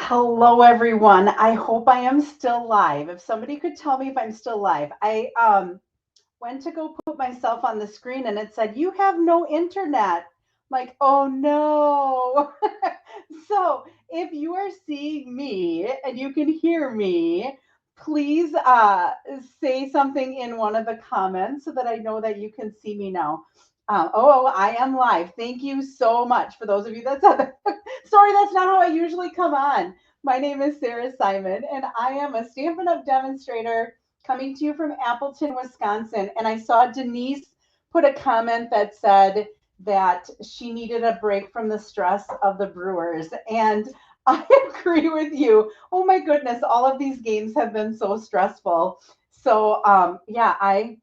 Hello, everyone. I hope I am still live. If somebody could tell me if I'm still live. I went to go put myself on the screen and it said, "You have no internet." Like, oh no. So, if you are seeing me and you can hear me, please say something in one of the comments so that I know that you can see me now. I am live. Thank you so much for those of you that said that. Sorry, that's not how I usually come on. My name is Sarah Simon, and I am a Stampin' Up! Demonstrator coming to you from Appleton, Wisconsin. And I saw Denise put a comment that said that she needed a break from the stress of the Brewers. And I agree with you. Oh my goodness, all of these games have been so stressful. So yeah, I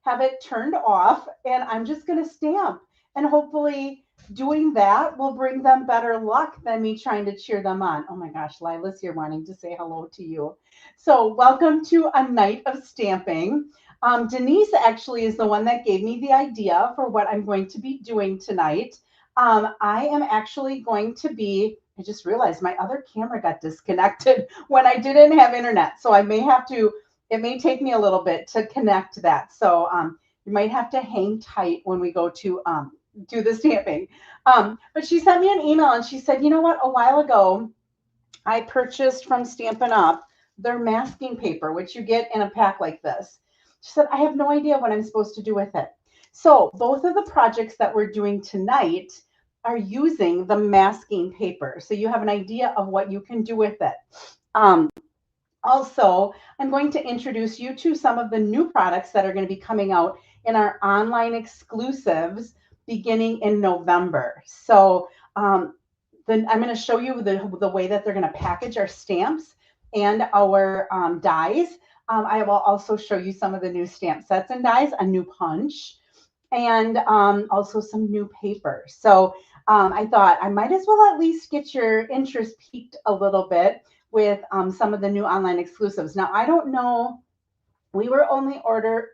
have it turned off and I'm just going to stamp. And hopefully, doing that will bring them better luck than me trying to cheer them on. Oh my gosh, Lila's here wanting to say hello to you. So, welcome to a night of stamping. Denise actually is the one that gave me the idea for what I'm going to be doing tonight. I am actually going to be, I just realized my other camera got disconnected when I didn't have internet. So, I may have to it may take me a little bit to connect that. So you might have to hang tight when we go to do the stamping. But she sent me an email and she said, you know what? A while ago, I purchased from Stampin' Up! Their masking paper, which you get in a pack like this. She said, I have no idea what I'm supposed to do with it. So both of the projects that we're doing tonight are using the masking paper. So you have an idea of what you can do with it. Um, Also, I'm going to introduce you to some of the new products that are going to be coming out in our online exclusives beginning in November. So, then I'm going to show you the way that they're going to package our stamps and our dies. I will also show you some of the new stamp sets and dies, a new punch, and also some new paper. So I thought I might as well at least get your interest peaked a little bit with some of the new online exclusives. Now I don't know. We were only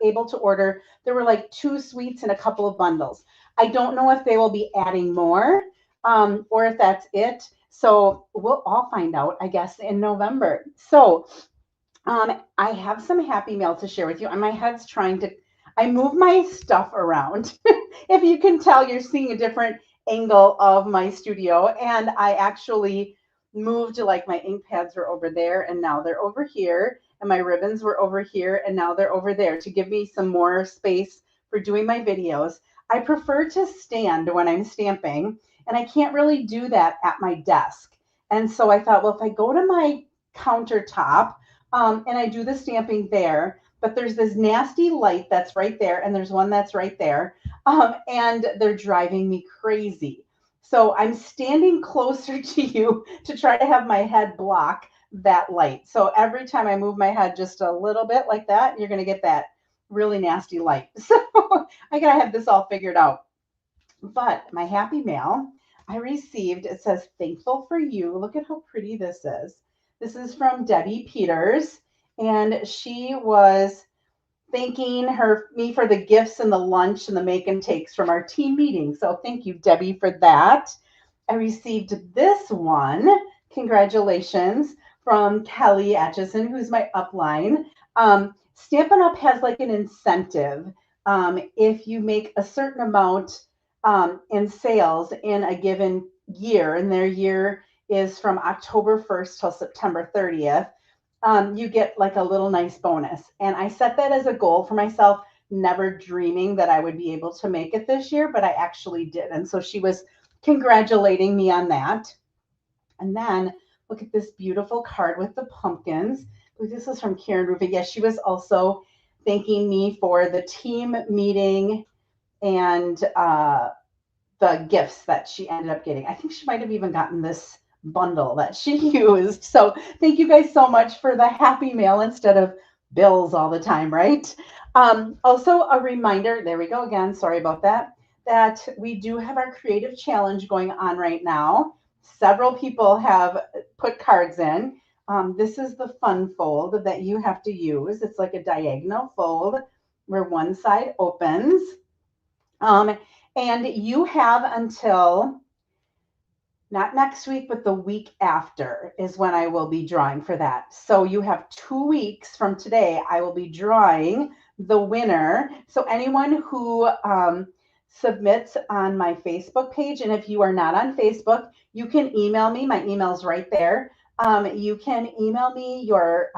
able to order. There were like 2 suites and a couple of bundles. I don't know if they will be adding more or if that's it. So we'll all find out, I guess, in November. So I have some happy mail to share with you. And my head's trying to, I move my stuff around. If you can tell, you're seeing a different angle of my studio. And I actually moved, like my ink pads were over there and now they're over here. And my ribbons were over here and now they're over there to give me some more space for doing my videos. I prefer to stand when I'm stamping, and I can't really do that at my desk. And so I thought, well, if I go to my countertop, and I do the stamping there. But there's this nasty light that's right there, and there's one that's right there, and they're driving me crazy. So I'm standing closer to you to try to have my head block that light. So every time I move my head just a little bit like that, you're going to get that really nasty light. So I got to have this all figured out. But my happy mail I received, it says, thankful for you. Look at how pretty this is. This is from Debbie Peters, and she was thanking me for the gifts and the lunch and the make and takes from our team meeting. So thank you, Debbie, for that. I received this one. Congratulations from Kelly Atchison, who's my upline. Stampin' Up! Has like an incentive. If you make a certain amount in sales in a given year, and their year is from October 1st till September 30th, you get like a little nice bonus. And I set that as a goal for myself, never dreaming that I would be able to make it this year, but I actually did. And so she was congratulating me on that. And then look at this beautiful card with the pumpkins. This is from Karen Rufy. Yes, she was also thanking me for the team meeting and the gifts that she ended up getting. I think she might have even gotten this bundle that she used. So thank you guys so much for the happy mail instead of bills all the time, right? Also, a reminder, there we go again, sorry about that, that we do have our creative challenge going on right now. Several people have put cards in. This is the fun fold that you have to use. It's like a diagonal fold where one side opens. And you have until not next week, but the week after is when I will be drawing for that. So you have 2 weeks from today. I will be drawing the winner. So anyone who submits on my Facebook page, and if you are not on Facebook, you can email me. My email's right there. You can email me your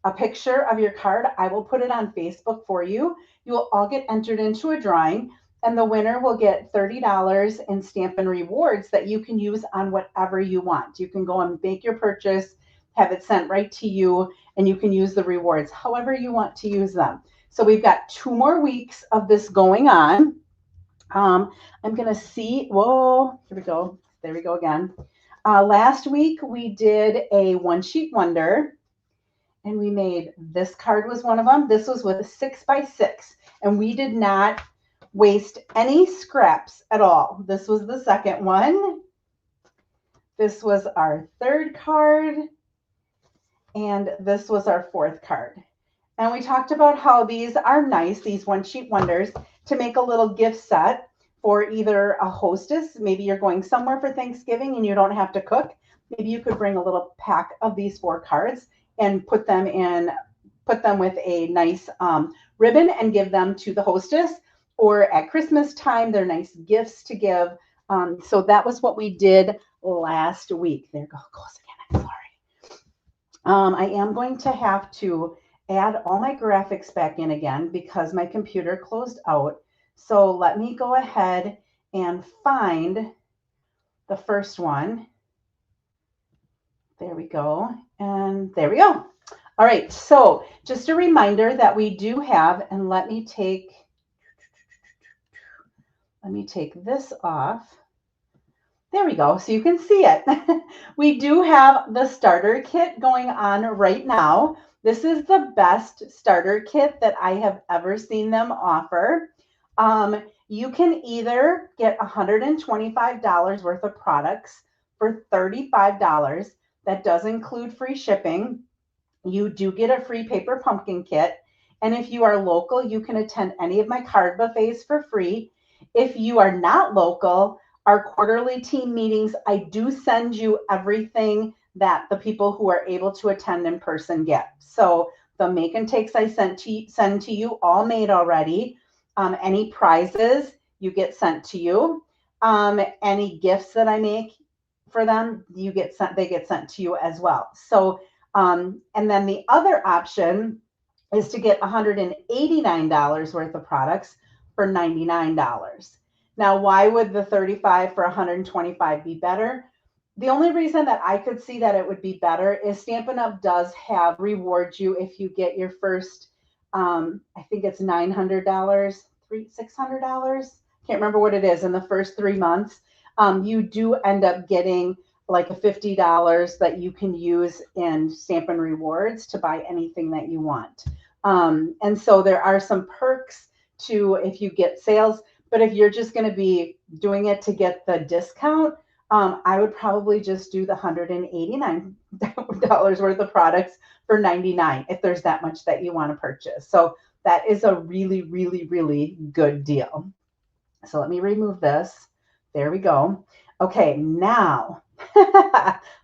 a picture of your card. I will put it on Facebook for you. You will all get entered into a drawing, and the winner will get $30 in Stampin' Rewards that you can use on whatever you want. You can go and make your purchase, have it sent right to you, and you can use the rewards however you want to use them. So we've got 2 more weeks of this going on. I'm going to see. Whoa, here we go. There we go again. Last week we did a one sheet wonder, and we made this card was one of them. This was with a 6x6, and we did not waste any scraps at all. This was the second one. This was our third card, and this was our fourth card. And we talked about how these are nice, these one sheet wonders, to make a little gift set for either a hostess. Maybe you're going somewhere for Thanksgiving and you don't have to cook. Maybe you could bring a little pack of these 4 cards and put them with a nice ribbon and give them to the hostess. Or at Christmas time, they're nice gifts to give. So that was what we did last week. There goes again. I'm sorry. I am going to have to add all my graphics back in again because my computer closed out. So let me go ahead and find the first one. There we go. And there we go. All right. So just a reminder that we do have, and let me take this off. There we go. So you can see it. We do have the starter kit going on right now. This is the best starter kit that I have ever seen them offer. You can either get $125 worth of products for $35. That does include free shipping. You do get a free paper pumpkin kit. And if you are local, you can attend any of my card buffets for free. If you are not local, our quarterly team meetings, I do send you everything that the people who are able to attend in person get. So the make and takes I send to you, all made already. Any prizes you get sent to you. Any gifts that I make for them, they get sent to you as well. So, and then the other option is to get $189 worth of products for $99. Now, why would the 35 for 125 be better? The only reason that I could see that it would be better is Stampin' Up! Does have reward you if you get your first, I think it's $900, $600. Can't remember what it is in the first 3 months. You do end up getting like a $50 that you can use in Stampin' Rewards to buy anything that you want. And so there are some perks to if you get sales, but if you're just going to be doing it to get the discount, I would probably just do the $189 worth of products for $99 if there's that much that you want to purchase. So that is a really, really, really good deal. So let me remove this. There we go. Okay, now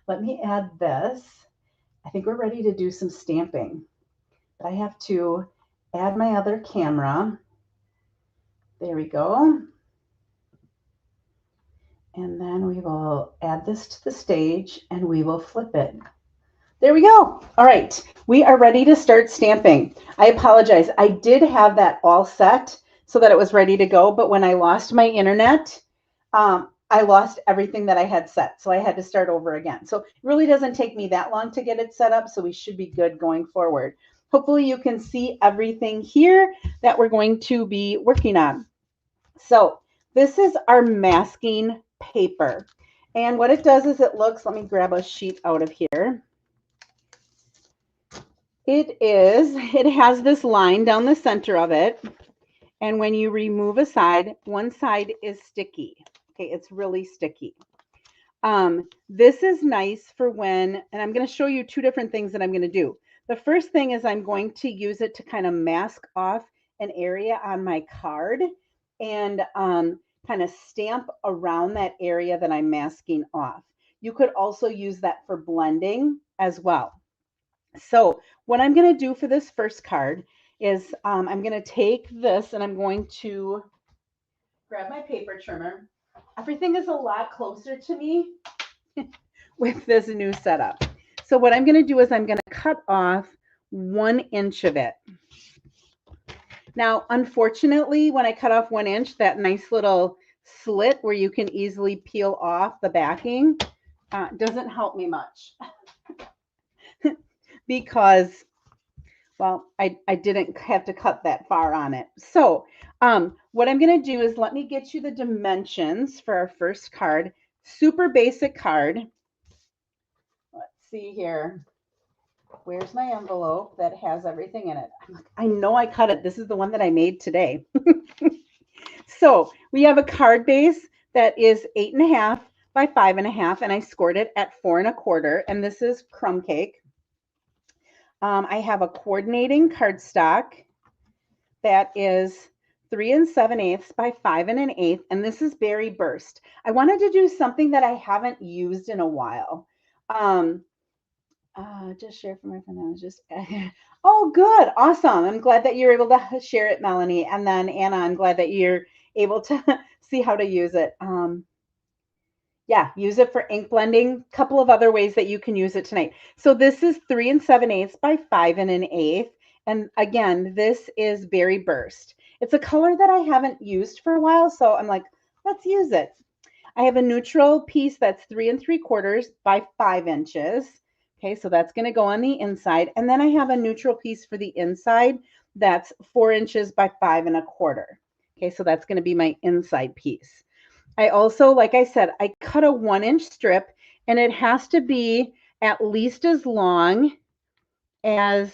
let me add this. I think we're ready to do some stamping. But I have to add my other camera. There we go. And then we will add this to the stage and we will flip it. There we go. All right, we are ready to start stamping. I apologize. I did have that all set so that it was ready to go, but when I lost my internet, I lost everything that I had set. So I had to start over again. So it really doesn't take me that long to get it set up. So we should be good going forward. Hopefully you can see everything here that we're going to be working on. So this is our masking paper. And what it does is it looks, let me grab a sheet out of here. It has this line down the center of it. And when you remove a side, one side is sticky. Okay, it's really sticky. This is nice for when, and I'm going to show you 2 different things that I'm going to do. The first thing is I'm going to use it to kind of mask off an area on my card. And kind of stamp around that area that I'm masking off. You could also use that for blending as well. So what I'm going to do for this first card is I'm going to take this and I'm going to grab my paper trimmer. Everything is a lot closer to me with this new setup. So what I'm going to do is I'm going to cut off 1 inch of it. Now, unfortunately, when I cut off 1 inch, that nice little slit where you can easily peel off the backing doesn't help me much because, well, I didn't have to cut that far on it. So what I'm going to do is let me get you the dimensions for our first card. Super basic card. Let's see here. Where's my envelope that has everything in it? I'm like, I know I cut it. This is the one that I made today. So we have a card base that is 8.5 by 5.5, and I scored it at 4 1/4. And this is crumb cake. I have a coordinating cardstock that is 3 7/8 by 5 1/8, and this is Berry Burst. I wanted to do something that I haven't used in a while. Just share for my friend. I was just oh, good, awesome. I'm glad that you're able to share it, Melanie. And then Anna, I'm glad that you're able to see how to use it. Yeah, use it for ink blending. Couple of other ways that you can use it tonight. So this is 3 7/8 by 5 1/8. And again, this is Berry Burst. It's a color that I haven't used for a while, so I'm like, let's use it. I have a neutral piece that's 3 3/4 by 5 inches. Okay, so that's going to go on the inside. And then I have a neutral piece for the inside that's 4 inches by 5 1/4. Okay, so that's going to be my inside piece. I also, like I said, I cut a 1 inch strip, and it has to be at least as long as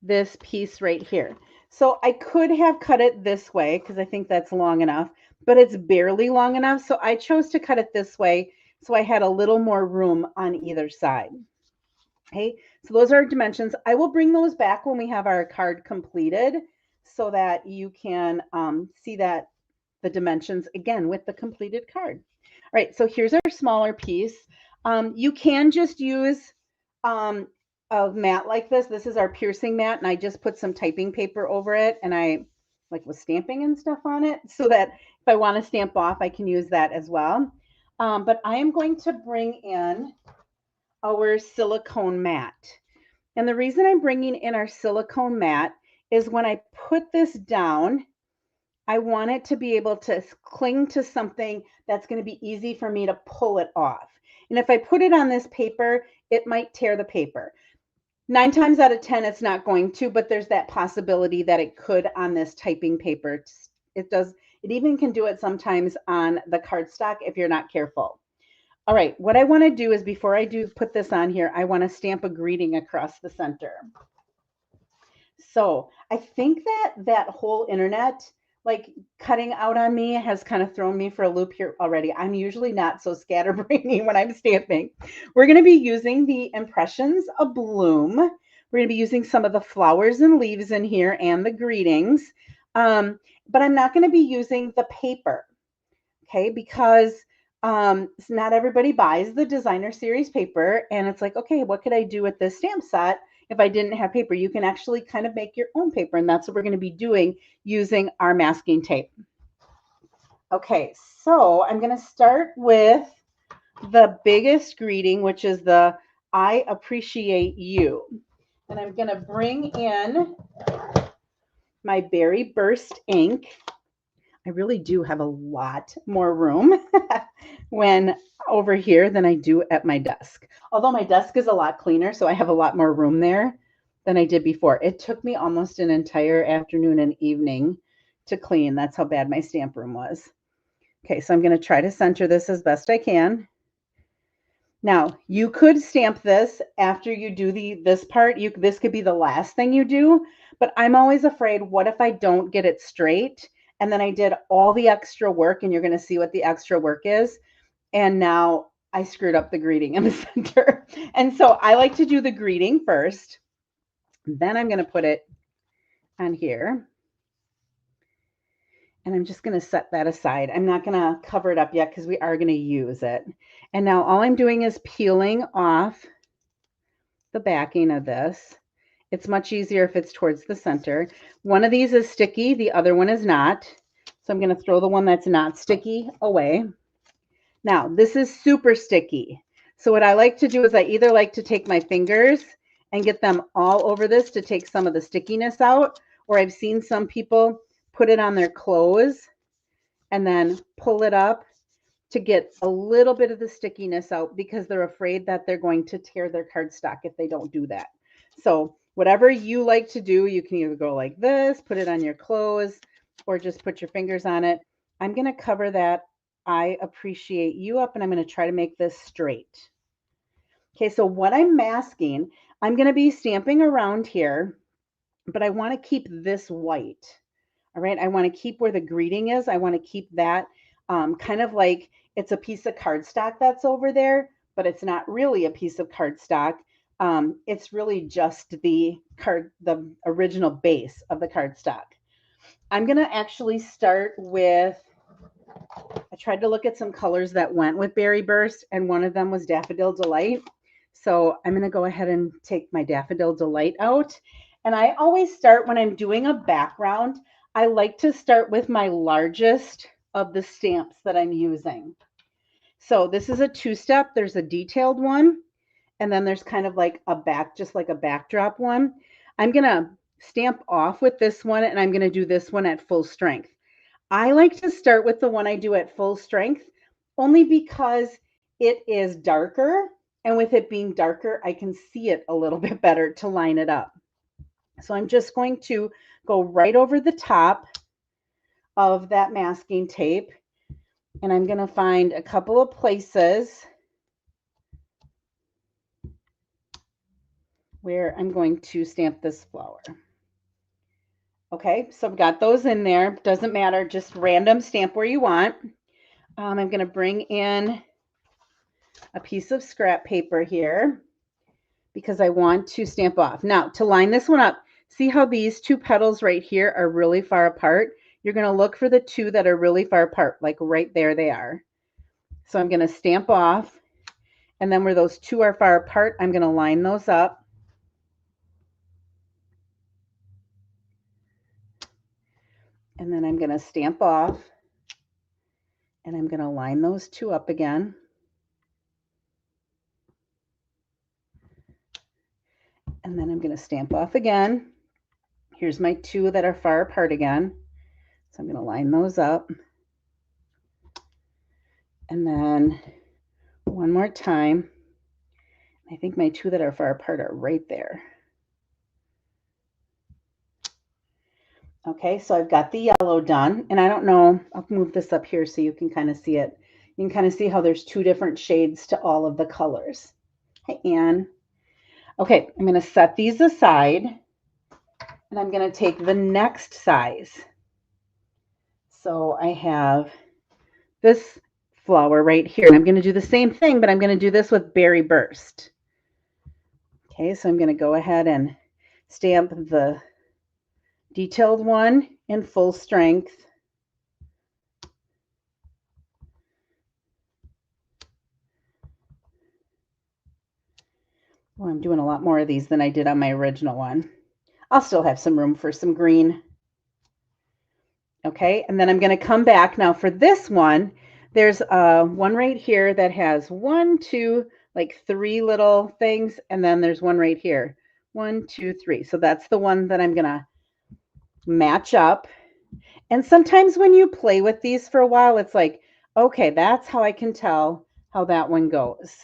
this piece right here. So I could have cut it this way because I think that's long enough, but it's barely long enough. So I chose to cut it this way so I had a little more room on either side. Okay, so those are our dimensions. I will bring those back when we have our card completed so that you can see that the dimensions again with the completed card. All right, so here's our smaller piece. You can just use a mat like this. This is our piercing mat, and I just put some typing paper over it, and I like was stamping and stuff on it so that if I want to stamp off, I can use that as well. But I am going to bring in our silicone mat. And the reason I'm bringing in our silicone mat is when I put this down, I want it to be able to cling to something that's going to be easy for me to pull it off. And if I put it on this paper, it might tear the paper. 9 times out of 10, it's not going to, but there's that possibility that it could on this typing paper. It does. It even can do it sometimes on the cardstock if you're not careful. All right, what I want to do is before I do put this on here, I want to stamp a greeting across the center. So I think that whole internet like cutting out on me has kind of thrown me for a loop here already. I'm usually not so scatterbrainy when I'm stamping. We're going to be using the Impressions of Bloom. We're going to be using some of the flowers and leaves in here and the greetings. But I'm not going to be using the paper, okay, because not everybody buys the designer series paper, and it's like, okay, what could I do with this stamp set if I didn't have paper? You can actually kind of make your own paper, and that's what we're going to be doing using our masking tape. Okay, so I'm going to start with the biggest greeting, which is the I appreciate you. And I'm going to bring in my Berry Burst ink. I really do have a lot more room when over here than I do at my desk. Although my desk is a lot cleaner, so I have a lot more room there than I did before. It took me almost an entire afternoon and evening to clean. That's how bad my stamp room was. Okay, so I'm going to try to center this as best I can. Now, you could stamp this after you do this part. This could be the last thing you do, but I'm always afraid, what if I don't get it straight? And then I did all the extra work, and you're going to see what the extra work is. And now I screwed up the greeting in the center. And so I like to do the greeting first. Then I'm going to put it on here. And I'm just going to set that aside. I'm not going to cover it up yet because we are going to use it. And now all I'm doing is peeling off the backing of this. It's much easier if it's towards the center. One of these is sticky, the other one is not. So I'm going to throw the one that's not sticky away. Now, this is super sticky. So what I like to do is I either like to take my fingers and get them all over this to take some of the stickiness out, or I've seen some people put it on their clothes and then pull it up to get a little bit of the stickiness out because they're afraid that they're going to tear their cardstock if they don't do that. So whatever you like to do, you can either go like this, put it on your clothes, or just put your fingers on it. I'm going to cover that I appreciate you up, and I'm going to try to make this straight. Okay, so what I'm masking, I'm going to be stamping around here, but I want to keep this white. All right, I want to keep where the greeting is. I want to keep that kind of like it's a piece of cardstock that's over there, but it's not really a piece of cardstock. It's really just the original base of the cardstock. I'm going to actually start with, I tried to look at some colors that went with Berry Burst, and one of them was Daffodil Delight. So I'm going to go ahead and take my Daffodil Delight out. And I always start when I'm doing a background, I like to start with my largest of the stamps that I'm using. So this is a two-step. There's a detailed one, and then there's kind of like just like a backdrop one. I'm going to stamp off with this one, and I'm going to do this one at full strength. I like to start with the one I do at full strength only because it is darker, and with it being darker, I can see it a little bit better to line it up. So I'm just going to go right over the top of that masking tape, and I'm going to find a couple of places where I'm going to stamp this flower. Okay, so I've got those in there. Doesn't matter, just random stamp where you want. I'm going to bring in a piece of scrap paper here because I want to stamp off. Now, to line this one up, see how these two petals right here are really far apart? You're going to look for the two that are really far apart, like right there they are. So I'm going to stamp off, and then where those two are far apart, I'm going to line those up. And then I'm going to stamp off, and I'm going to line those two up again. And then I'm going to stamp off again. Here's my two that are far apart again. So I'm going to line those up. And then one more time. I think my two that are far apart are right there. Okay, so I've got the yellow done, and I don't know, I'll move this up here so you can kind of see it. You can kind of see how there's two different shades to all of the colors. Hi, Anne. Okay, I'm going to set these aside, and I'm going to take the next size. So I have this flower right here, and I'm going to do the same thing, but I'm going to do this with Berry Burst. Okay, so I'm going to go ahead and stamp the detailed one in full strength. Well, I'm doing a lot more of these than I did on my original one. I'll still have some room for some green. Okay, and then I'm going to come back. Now for this one, there's one right here that has 1, 2, like 3 little things, and then there's one right here. 1, 2, 3. So that's the one that I'm going to match up. And sometimes when you play with these for a while, it's like, okay, that's how I can tell how that one goes.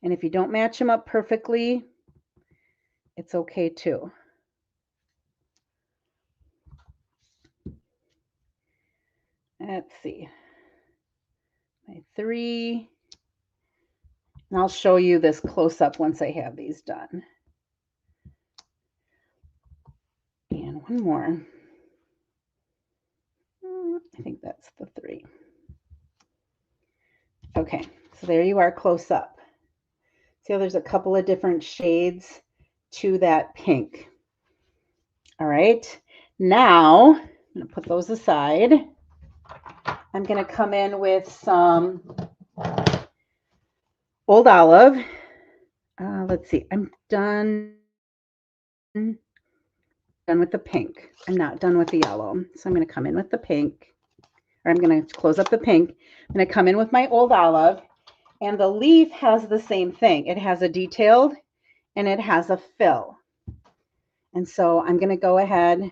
And if you don't match them up perfectly, it's okay too. Let's see. My 3. And I'll show you this close up once I have these done. And one more. I think that's the 3. Okay, so there you are close up. See how there's a couple of different shades to that pink. All right, now I'm going to put those aside. I'm going to come in with some Old Olive. Let's see, I'm done with the pink. I'm not done with the yellow. So I'm going to come in with the pink, or I'm going to close up the pink. I'm going to come in with my Old Olive, and the leaf has the same thing. It has a detailed and it has a fill. And so I'm going to go ahead and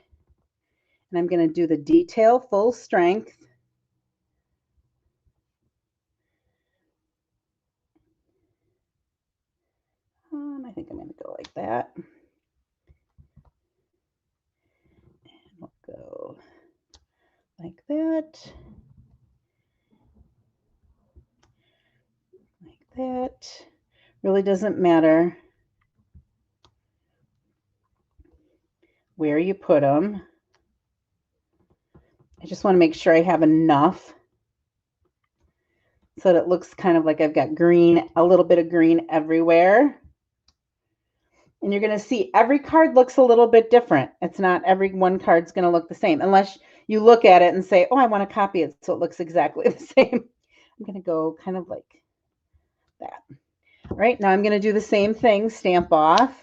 I'm going to do the detail full strength. I think I'm going to go like that. And we'll go like that. Like that. Really doesn't matter where you put them. I just want to make sure I have enough so that it looks kind of like I've got green, a little bit of green everywhere. And you're going to see every card looks a little bit different. It's not every one card's going to look the same unless you look at it and say, oh, I want to copy it so it looks exactly the same. I'm going to go kind of like that. All right, now I'm going to do the same thing, stamp off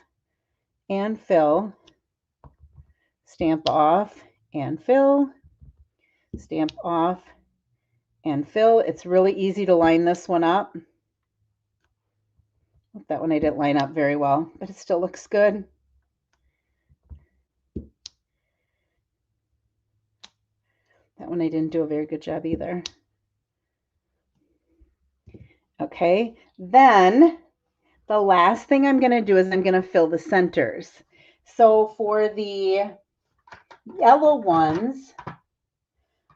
and fill, stamp off and fill, stamp off and fill. It's really easy to line this one up. That one I didn't line up very well, but it still looks good. That one I didn't do a very good job either. Okay, then the last thing I'm going to do is I'm going to fill the centers. So for the yellow ones,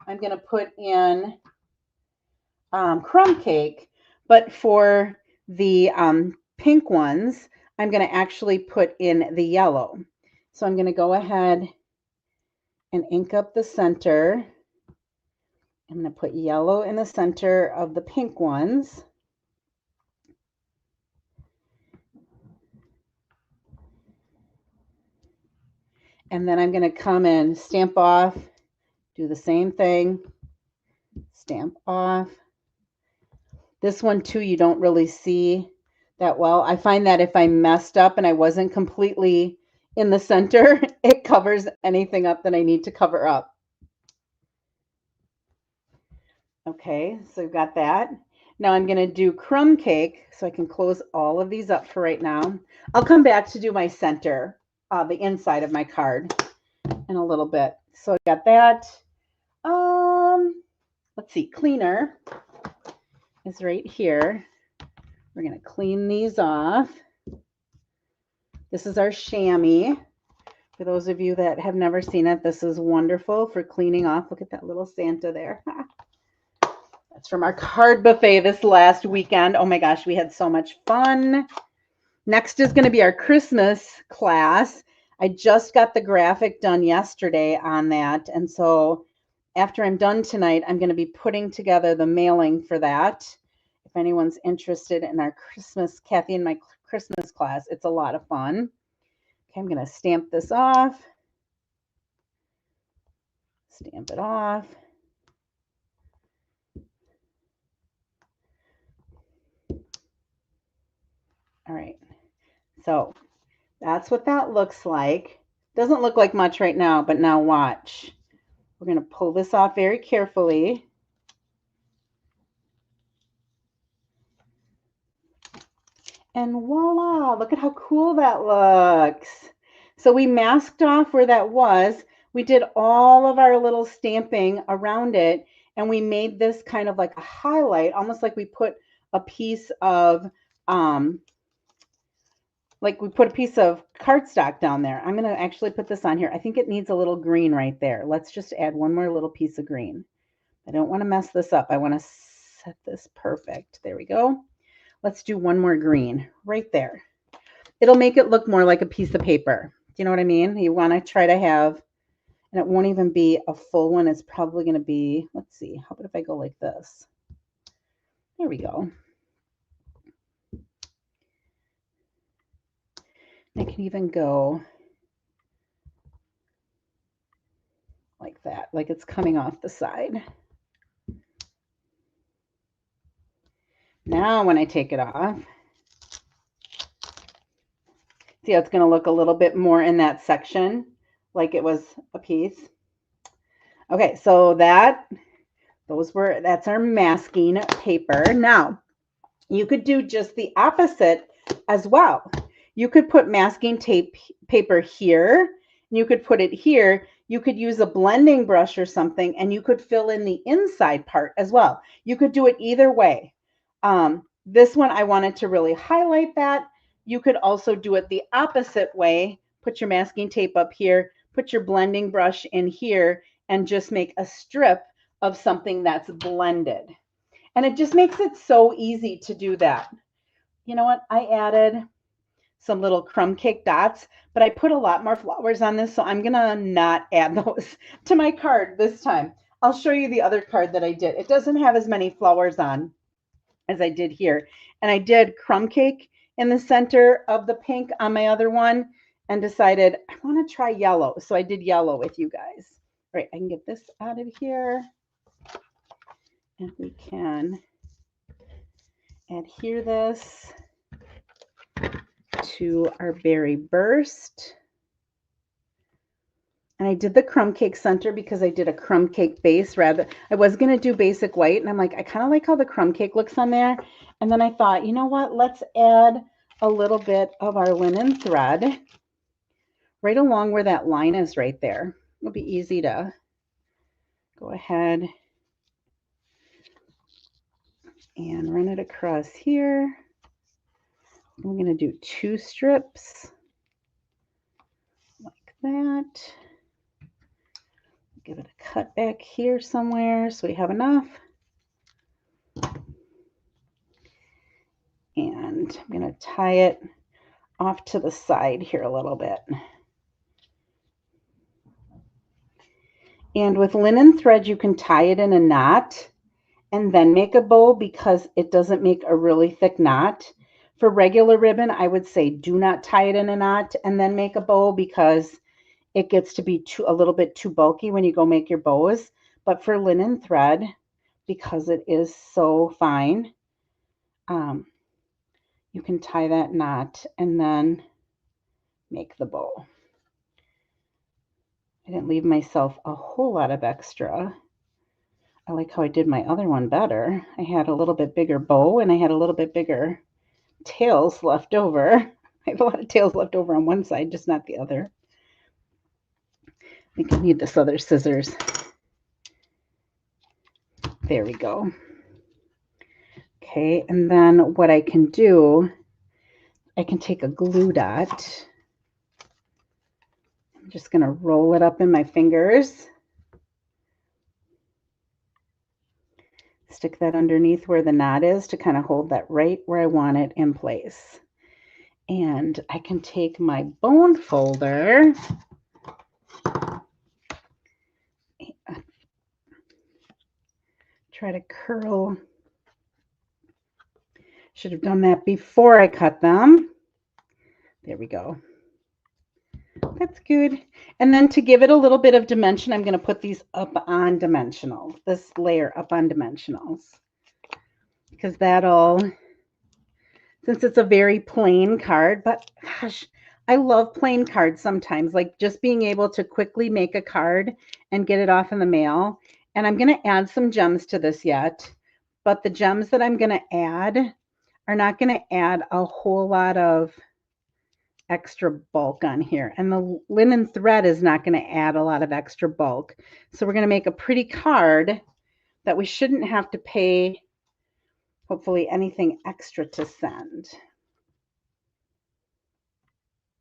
I'm going to put in crumb cake, but for the pink ones, I'm going to actually put in the yellow. So I'm going to go ahead and ink up the center. I'm going to put yellow in the center of the pink ones. And then I'm going to come and stamp off, do the same thing, stamp off. This one too, you don't really see that well. I find that if I messed up and I wasn't completely in the center, it covers anything up that I need to cover up. Okay, so we've got that. Now I'm going to do crumb cake so I can close all of these up for right now. I'll come back to do my center, the inside of my card in a little bit. So I got that. Let's see, cleaner is right here. We're going to clean these off. This is our chamois. For those of you that have never seen it, this is wonderful for cleaning off. Look at that little Santa there. That's from our card buffet this last weekend. Oh my gosh, we had so much fun. Next is going to be our Christmas class. I just got the graphic done yesterday on that. And so after I'm done tonight, I'm going to be putting together the mailing for that. If anyone's interested in our Christmas, Kathy and my Christmas class, it's a lot of fun. Okay, I'm going to stamp this off. Stamp it off. All right, so that's what that looks like. Doesn't look like much right now, but now watch. We're going to pull this off very carefully. And voila, look at how cool that looks. So we masked off where that was. We did all of our little stamping around it, and we made this kind of like a highlight, almost like we put a piece of cardstock down there. I'm going to actually put this on here. I think it needs a little green right there. Let's just add one more little piece of green. I don't want to mess this up. I want to set this perfect. There we go. Let's do one more green right there. It'll make it look more like a piece of paper. Do you know what I mean? You want to try to have, and it won't even be a full one. It's probably going to be, let's see, how about if I go like this? There we go. I can even go like that, like it's coming off the side. Now when I take it off, see how it's going to look a little bit more in that section like it was a piece. Okay, so that's our masking paper. Now, you could do just the opposite as well. You could put masking tape paper here, and you could put it here. You could use a blending brush or something, and you could fill in the inside part as well. You could do it either way. This one, I wanted to really highlight that. You could also do it the opposite way. Put your masking tape up here, put your blending brush in here, and just make a strip of something that's blended. And it just makes it so easy to do that. You know what? I added some little crumb cake dots, but I put a lot more flowers on this, so I'm going to not add those to my card this time. I'll show you the other card that I did. It doesn't have as many flowers on as I did here. And I did crumb cake in the center of the pink on my other one and decided I want to try yellow. So I did yellow with you guys. All right, I can get this out of here. And we can adhere this to our berry burst. And I did the crumb cake center because I did a crumb cake base rather. I was going to do basic white, and I'm like, I kind of like how the crumb cake looks on there. And then I thought, you know what? Let's add a little bit of our linen thread right along where that line is right there. It'll be easy to go ahead and run it across here. I'm going to do 2 strips like that. Give it a cut back here somewhere so we have enough. And I'm going to tie it off to the side here a little bit. And with linen thread, you can tie it in a knot and then make a bow because it doesn't make a really thick knot. For regular ribbon, I would say do not tie it in a knot and then make a bow because it gets to be a little bit too bulky when you go make your bows. But for linen thread, because it is so fine, you can tie that knot and then make the bow. I didn't leave myself a whole lot of extra. I like how I did my other one better. I had a little bit bigger bow and I had a little bit bigger tails left over. I have a lot of tails left over on one side, just not the other. I think I need this other scissors. There we go. Okay, and then what I can do, I can take a glue dot. I'm just going to roll it up in my fingers. Stick that underneath where the knot is to kind of hold that right where I want it in place. And I can take my bone folder and try to curl. Should have done that before I cut them. There we go. That's good. And then to give it a little bit of dimension, I'm going to put these up on dimensionals, this layer up on dimensionals. Because that'll, since it's a very plain card, but gosh, I love plain cards sometimes, like just being able to quickly make a card and get it off in the mail. And I'm going to add some gems to this yet, but the gems that I'm going to add are not going to add a whole lot of extra bulk on here. And the linen thread is not going to add a lot of extra bulk. So we're going to make a pretty card that we shouldn't have to pay, hopefully, anything extra to send.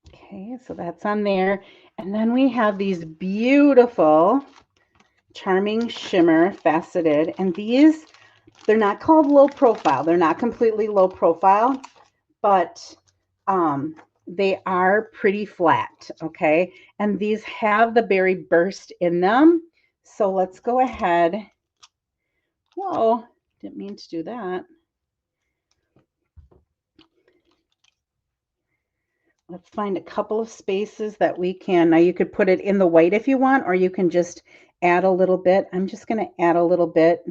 Okay, so that's on there. And then we have these beautiful Charming Shimmer faceted. And these, they're not called low profile. They're not completely low profile, but they are pretty flat, okay? And these have the berry burst in them. So let's go ahead. Whoa, didn't mean to do that. Let's find a couple of spaces that we can, now you could put it in the white if you want, or you can just add a little bit. I'm just going to add a little bit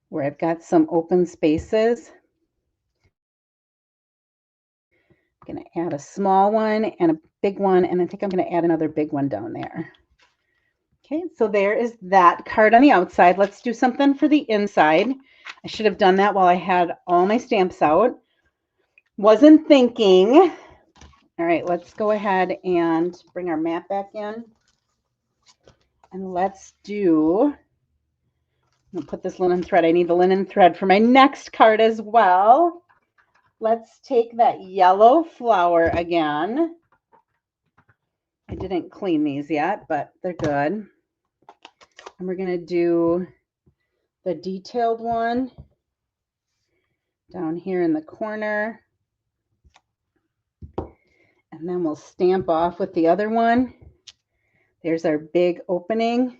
where I've got some open spaces. I'm going to add a small one and a big one, and I think I'm going to add another big one down there. Okay, so there is that card on the outside. Let's do something for the inside. I should have done that while I had all my stamps out. Wasn't thinking. All right, let's go ahead and bring our mat back in. And let's do, I'm gonna put this linen thread. I need the linen thread for my next card as well. Let's take that yellow flower again. I didn't clean these yet, but they're good. And we're gonna do the detailed one down here in the corner. And then we'll stamp off with the other one. There's our big opening.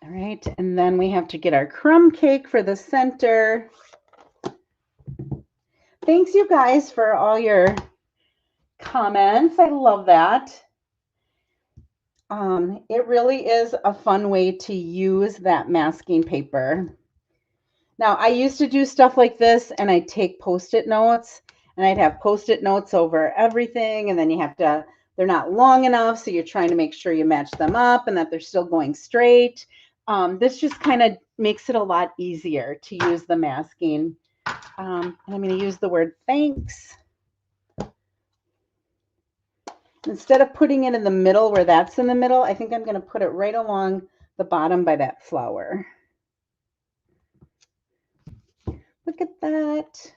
All right, and then we have to get our crumb cake for the center. Thanks, you guys, for all your comments. I love that. It really is a fun way to use that masking paper. Now, I used to do stuff like this, and I'd take Post-it notes, and I'd have Post-it notes over everything, and then you have to, they're not long enough, so you're trying to make sure you match them up and that they're still going straight. This just kind of makes it a lot easier to use the masking. And I'm going to use the word thanks. Instead of putting it in the middle where that's in the middle, I think I'm going to put it right along the bottom by that flower. Look at that.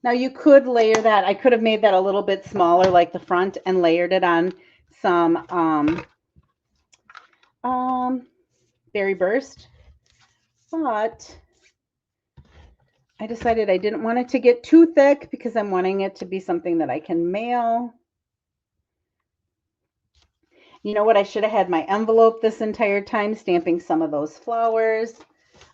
Now you could layer that. I could have made that a little bit smaller like the front and layered it on some Berry Burst, but I decided I didn't want it to get too thick because I'm wanting it to be something that I can mail. You know what? I should have had my envelope this entire time, stamping some of those flowers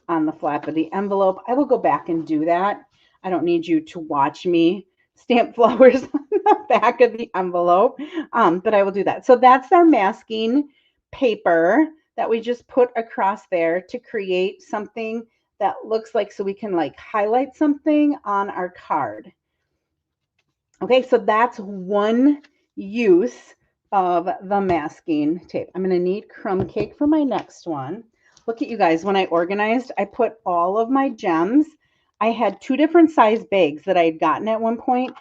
on the flap of the envelope. I will go back and do that. I don't need you to watch me stamp flowers on the back of the envelope, but I will do that. So that's our masking paper that we just put across there to create something that looks like, so we can like highlight something on our card. Okay, so that's one use of the masking tape. I'm going to need crumb cake for my next one. Look at you guys, when I organized, I put all of my gems. I had 2 different size bags that I had gotten at one point,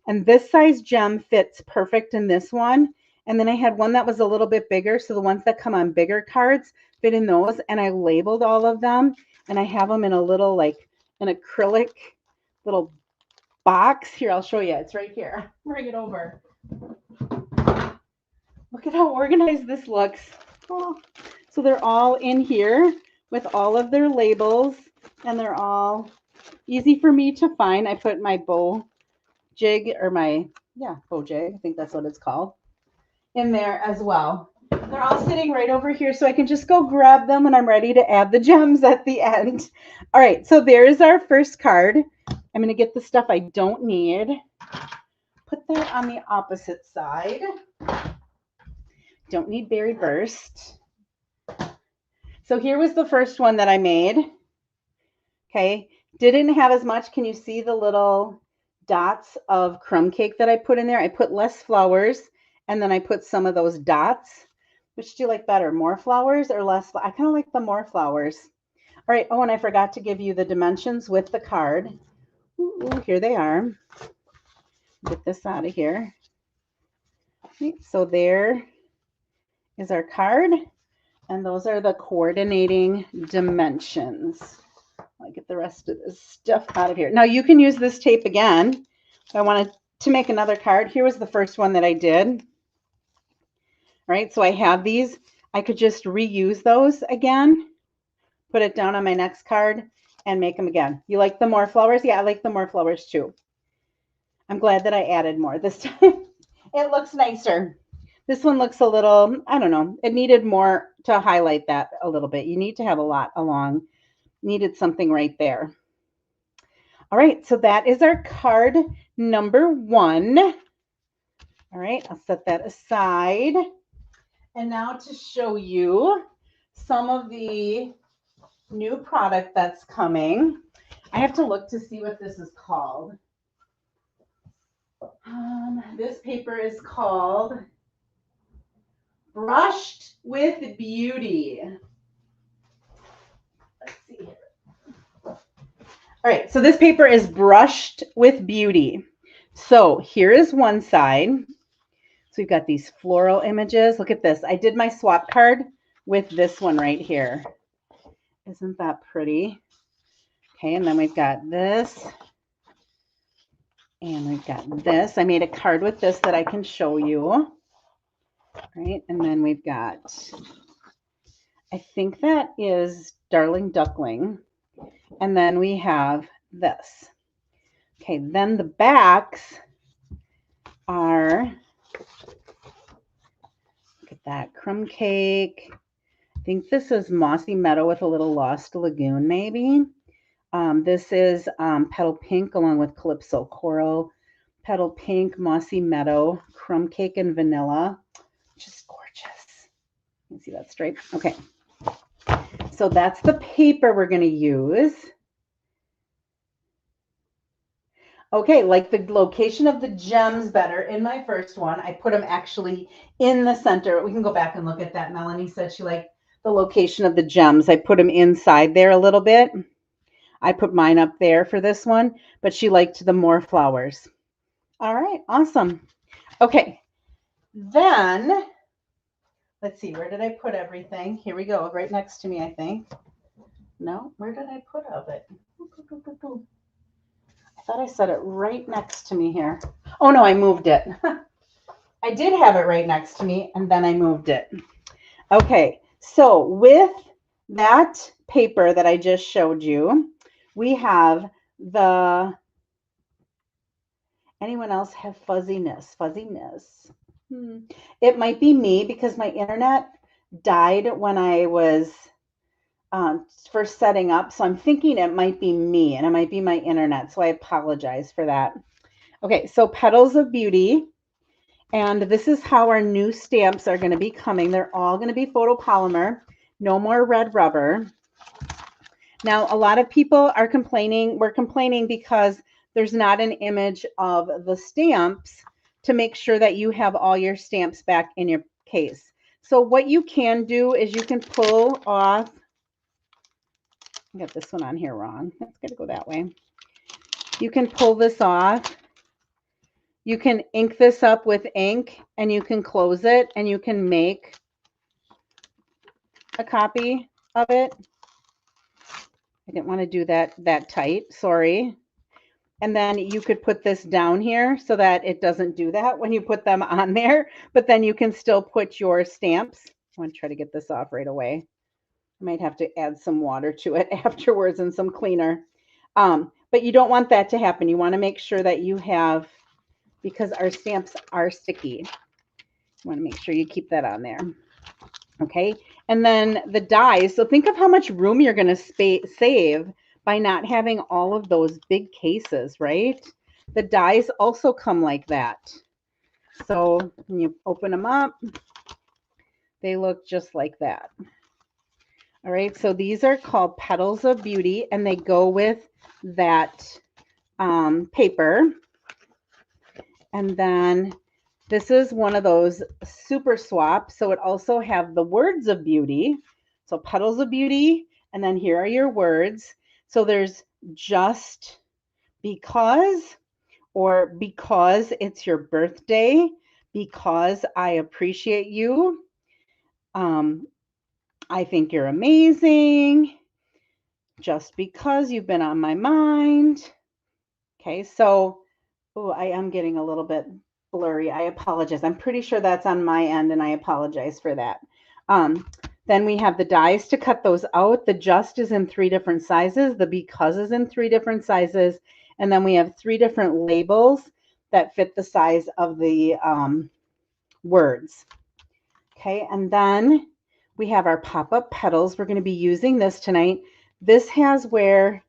and this size gem fits perfect in this one. And then I had one that was a little bit bigger, so the ones that come on bigger cards fit in those, and I labeled all of them, and I have them in a little, like an acrylic little box. Here, I'll show you. It's right here. Bring it over. Look at how organized this looks. Oh. So they're all in here with all of their labels, and they're all easy for me to find. I put my bow jig, or my, bow jig, I think that's what it's called, in there as well. They're all sitting right over here, so I can just go grab them when I'm ready to add the gems at the end. All right, so there's our first card. I'm going to get the stuff I don't need. Put that on the opposite side. Don't need Berry Burst. So here was the first one that I made. Okay, didn't have as much. Can you see the little dots of crumb cake that I put in there? I put less flowers, and then I put some of those dots. Which do you like better, more flowers or less? I kind of like the more flowers. All right, oh, and I forgot to give you the dimensions with the card. Ooh, here they are. Get this out of here. Okay, so there is our card, and those are the coordinating dimensions. I'll get the rest of this stuff out of here. Now you can use this tape again. If I wanted to make another card, here was the first one that I did. All right, so I have these. I could just reuse those again, put it down on my next card, and make them again. You like the more flowers? Yeah, I like the more flowers too. I'm glad that I added more this time. It looks nicer. This one looks a little, I don't know, it needed more to highlight that a little bit. You need to have a lot along. Needed something right there. All right, so that is our card number 1. All right, I'll set that aside. And now to show you some of the new product that's coming. I have to look to see what this is called. This paper is called Brushed with Beauty. Let's see here. All right, so this paper is Brushed with Beauty. So here is one side. So we've got these floral images. Look at this. I did my swap card with this one right here. Isn't that pretty? Okay, and then we've got this. And we've got this. I made a card with this that I can show you. Right, and then we've got, I think that is Darling Duckling. And then we have this. Okay, then the backs are, look at that, Crumb Cake. I think this is Mossy Meadow with a little Lost Lagoon, maybe. This is Petal Pink along with Calypso Coral. Petal Pink, Mossy Meadow, Crumb Cake, and Vanilla. Just gorgeous. You can see that stripe? Okay. So that's the paper we're going to use. Okay, like the location of the gems better in my first one, I put them actually in the center. We can go back and look at that. Melanie said she liked the location of the gems. I put them inside there a little bit. I put mine up there for this one, but she liked the more flowers. All right, awesome. Okay, then let's see, where did I put everything? Here we go, right next to me, I think. No, where did I put of it? I thought I set it right next to me here. Oh no, I moved it. I did have it right next to me and then I moved it. Okay, so with that paper that I just showed you, we have the, anyone else have fuzziness? It might be me because my internet died when I was first setting up. So I'm thinking it might be me and it might be my internet. So I apologize for that. Okay, so Petals of Beauty. And this is how our new stamps are going to be coming. They're all going to be photopolymer. No more red rubber. Now, a lot of people are complaining. We're complaining because there's not an image of the stamps to make sure that you have all your stamps back in your case. So what you can do is you can pull off, I got this one on here wrong. That's got to go that way. You can pull this off. You can ink this up with ink and you can close it and you can make a copy of it. I didn't want to do that tight, sorry. And then you could put this down here so that it doesn't do that when you put them on there, but then you can still put your stamps. I want to try to get this off right away. I might have to add some water to it afterwards and some cleaner. But you don't want that to happen. You want to make sure that you have, because our stamps are sticky. You want to make sure you keep that on there. Okay, and then the dies. So think of how much room you're going to save by not having all of those big cases, right? The dies also come like that. So when you open them up, they look just like that. All right, so these are called Petals of Beauty, and they go with that paper. And then this is one of those super swaps. So it also have the words of beauty. So Petals of Beauty, and then here are your words. So there's just because, or because it's your birthday, because I appreciate you. I think you're amazing. Just because you've been on my mind. Okay, so I am getting a little bit blurry. I apologize. I'm pretty sure that's on my end, and I apologize for that. Then we have the dies to cut those out. The just is in 3 different sizes. The because is in 3 different sizes. And then we have 3 different labels that fit the size of the words. Okay, and then we have our pop-up petals. We're going to be using this tonight. This has where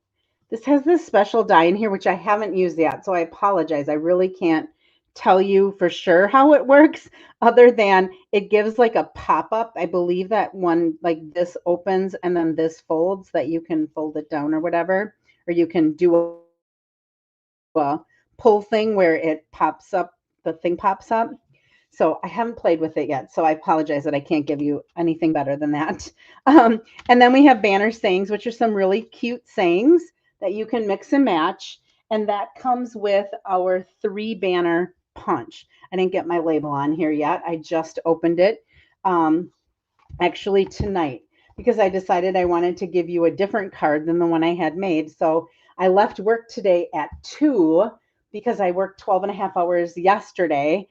This has this special dye in here, which I haven't used yet, so I apologize. I really can't tell you for sure how it works, other than it gives like a pop-up. I believe that one like this opens and then this folds, that you can fold it down or whatever, or you can do a pull thing where it pops up, the thing pops up. So I haven't played with it yet. So I apologize that I can't give you anything better than that. And then we have banner sayings, which are some really cute sayings that you can mix and match. And that comes with our 3 banner punch. I didn't get my label on here yet. I just opened it actually tonight, because I decided I wanted to give you a different card than the one I had made. So I left work today at 2 because I worked 12 and a half hours yesterday,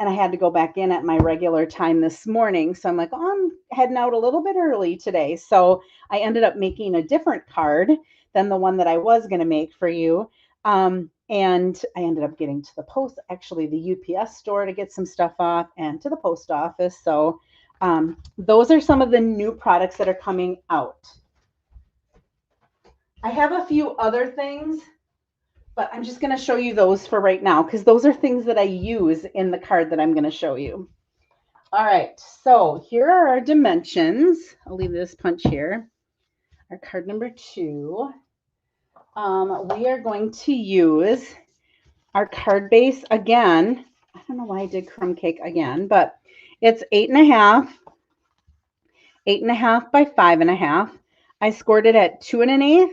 and I had to go back in at my regular time this morning. So I'm like, oh, I'm heading out a little bit early today. So I ended up making a different card than the one that I was going to make for you. And I ended up getting to the post, actually the UPS store, to get some stuff off, and to the post office. So those are some of the new products that are coming out. I have a few other things, but I'm just going to show you those for right now, because those are things that I use in the card that I'm going to show you. All right, so here are our dimensions. I'll leave this punch here. Our card number 2. We are going to use our card base again. I don't know why I did crumb cake again, but it's 8.5 by 5.5. I scored it at 2 1/8,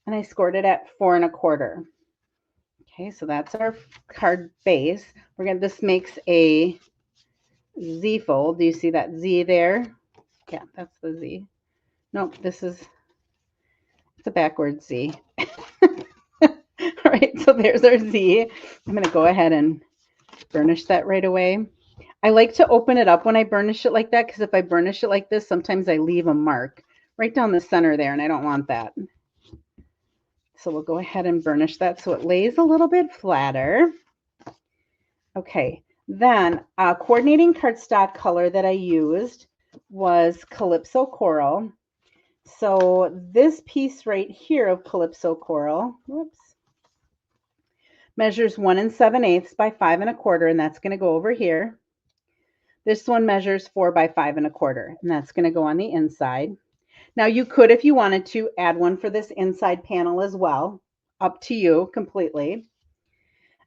and I scored it at 4 1/4. Okay, so that's our card base. This makes a Z fold. Do you see that Z there? Yeah, that's the Z. Nope, it's a backwards Z. All right, so there's our Z. I'm going to go ahead and burnish that right away. I like to open it up when I burnish it like that, because if I burnish it like this, sometimes I leave a mark right down the center there, and I don't want that. So we'll go ahead and burnish that so it lays a little bit flatter. Okay, then coordinating cardstock color that I used was Calypso Coral. So this piece right here of Calypso Coral, whoops, measures 1 7/8 by 5 1/4, and that's going to go over here. This one measures 4 by 5 1/4, and that's going to go on the inside. Now you could, if you wanted to, add one for this inside panel as well. Up to you completely.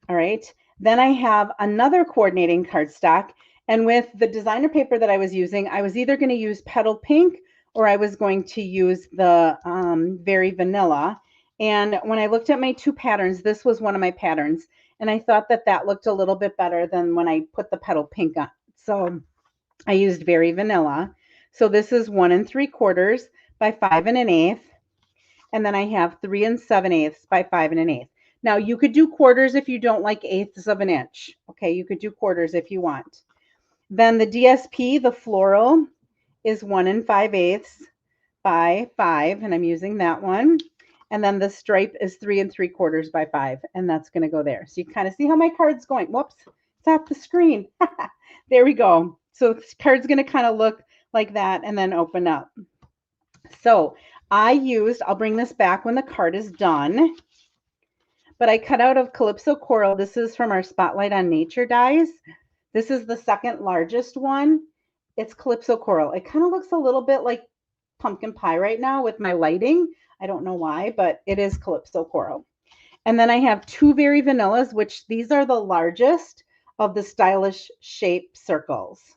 All right. Then I have another coordinating cardstock, and with the designer paper that I was using, I was either going to use Petal Pink or I was going to use the Very Vanilla. And when I looked at my 2 patterns, this was one of my patterns, and I thought that that looked a little bit better than when I put the Petal Pink on. So I used Very Vanilla. So this is 1 3/4 by 5 1/8, and then I have 3 7/8 by 5 1/8. Now you could do quarters if you don't like 1/8 of an inch. Okay, you could do quarters if you want. Then the DSP, the floral, is 1 5/8 by 5, and I'm using that one. And then the stripe is 3 3/4 by 5, and that's going to go there. So you kind of see how my card's going. Whoops, it's off the screen. There we go. So this card's going to kind of look like that and then open up. So I'll bring this back when the card is done, but I cut out of Calypso Coral. This is from our Spotlight on Nature dies. This is the second largest one. It's Calypso Coral. It kind of looks a little bit like pumpkin pie right now with my lighting. I don't know why, but it is Calypso Coral. And then I have 2 Very Vanillas, which these are the largest of the stylish shape circles.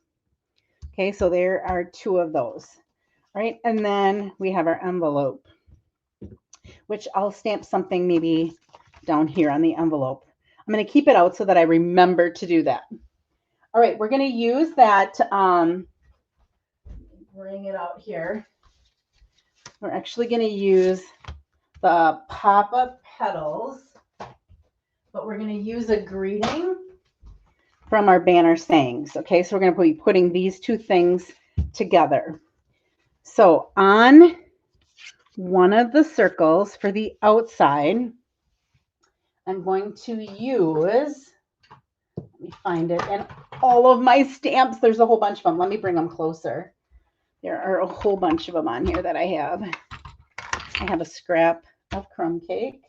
Okay, so there are 2 of those. All right, and then we have our envelope, which I'll stamp something maybe down here on the envelope. I'm going to keep it out so that I remember to do that. All right, we're going to use that, bring it out here. We're actually going to use the pop-up petals, but we're going to use a greeting from our banner sayings. Okay, so we're going to be putting these 2 things together. So on one of the circles for the outside, I'm going to use, let me find it, and all of my stamps, there's a whole bunch of them. Let me bring them closer. There are a whole bunch of them on here that I have. I have a scrap of crumb cake.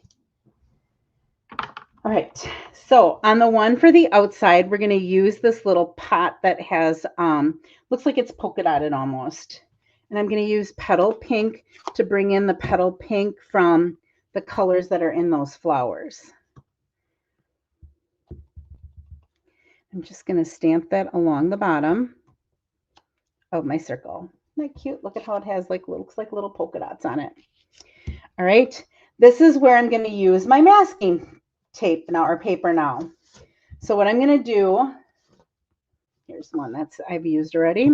All right, so on the one for the outside, we're going to use this little pot that has, looks like it's polka dotted almost. And I'm going to use petal pink to bring in the petal pink from the colors that are in those flowers. I'm just going to stamp that along the bottom of my circle. Isn't that cute? Look at how it has like, looks like little polka dots on it. All right, this is where I'm going to use my masking tape now, or paper now. So what I'm going to do, here's one that's I've used already.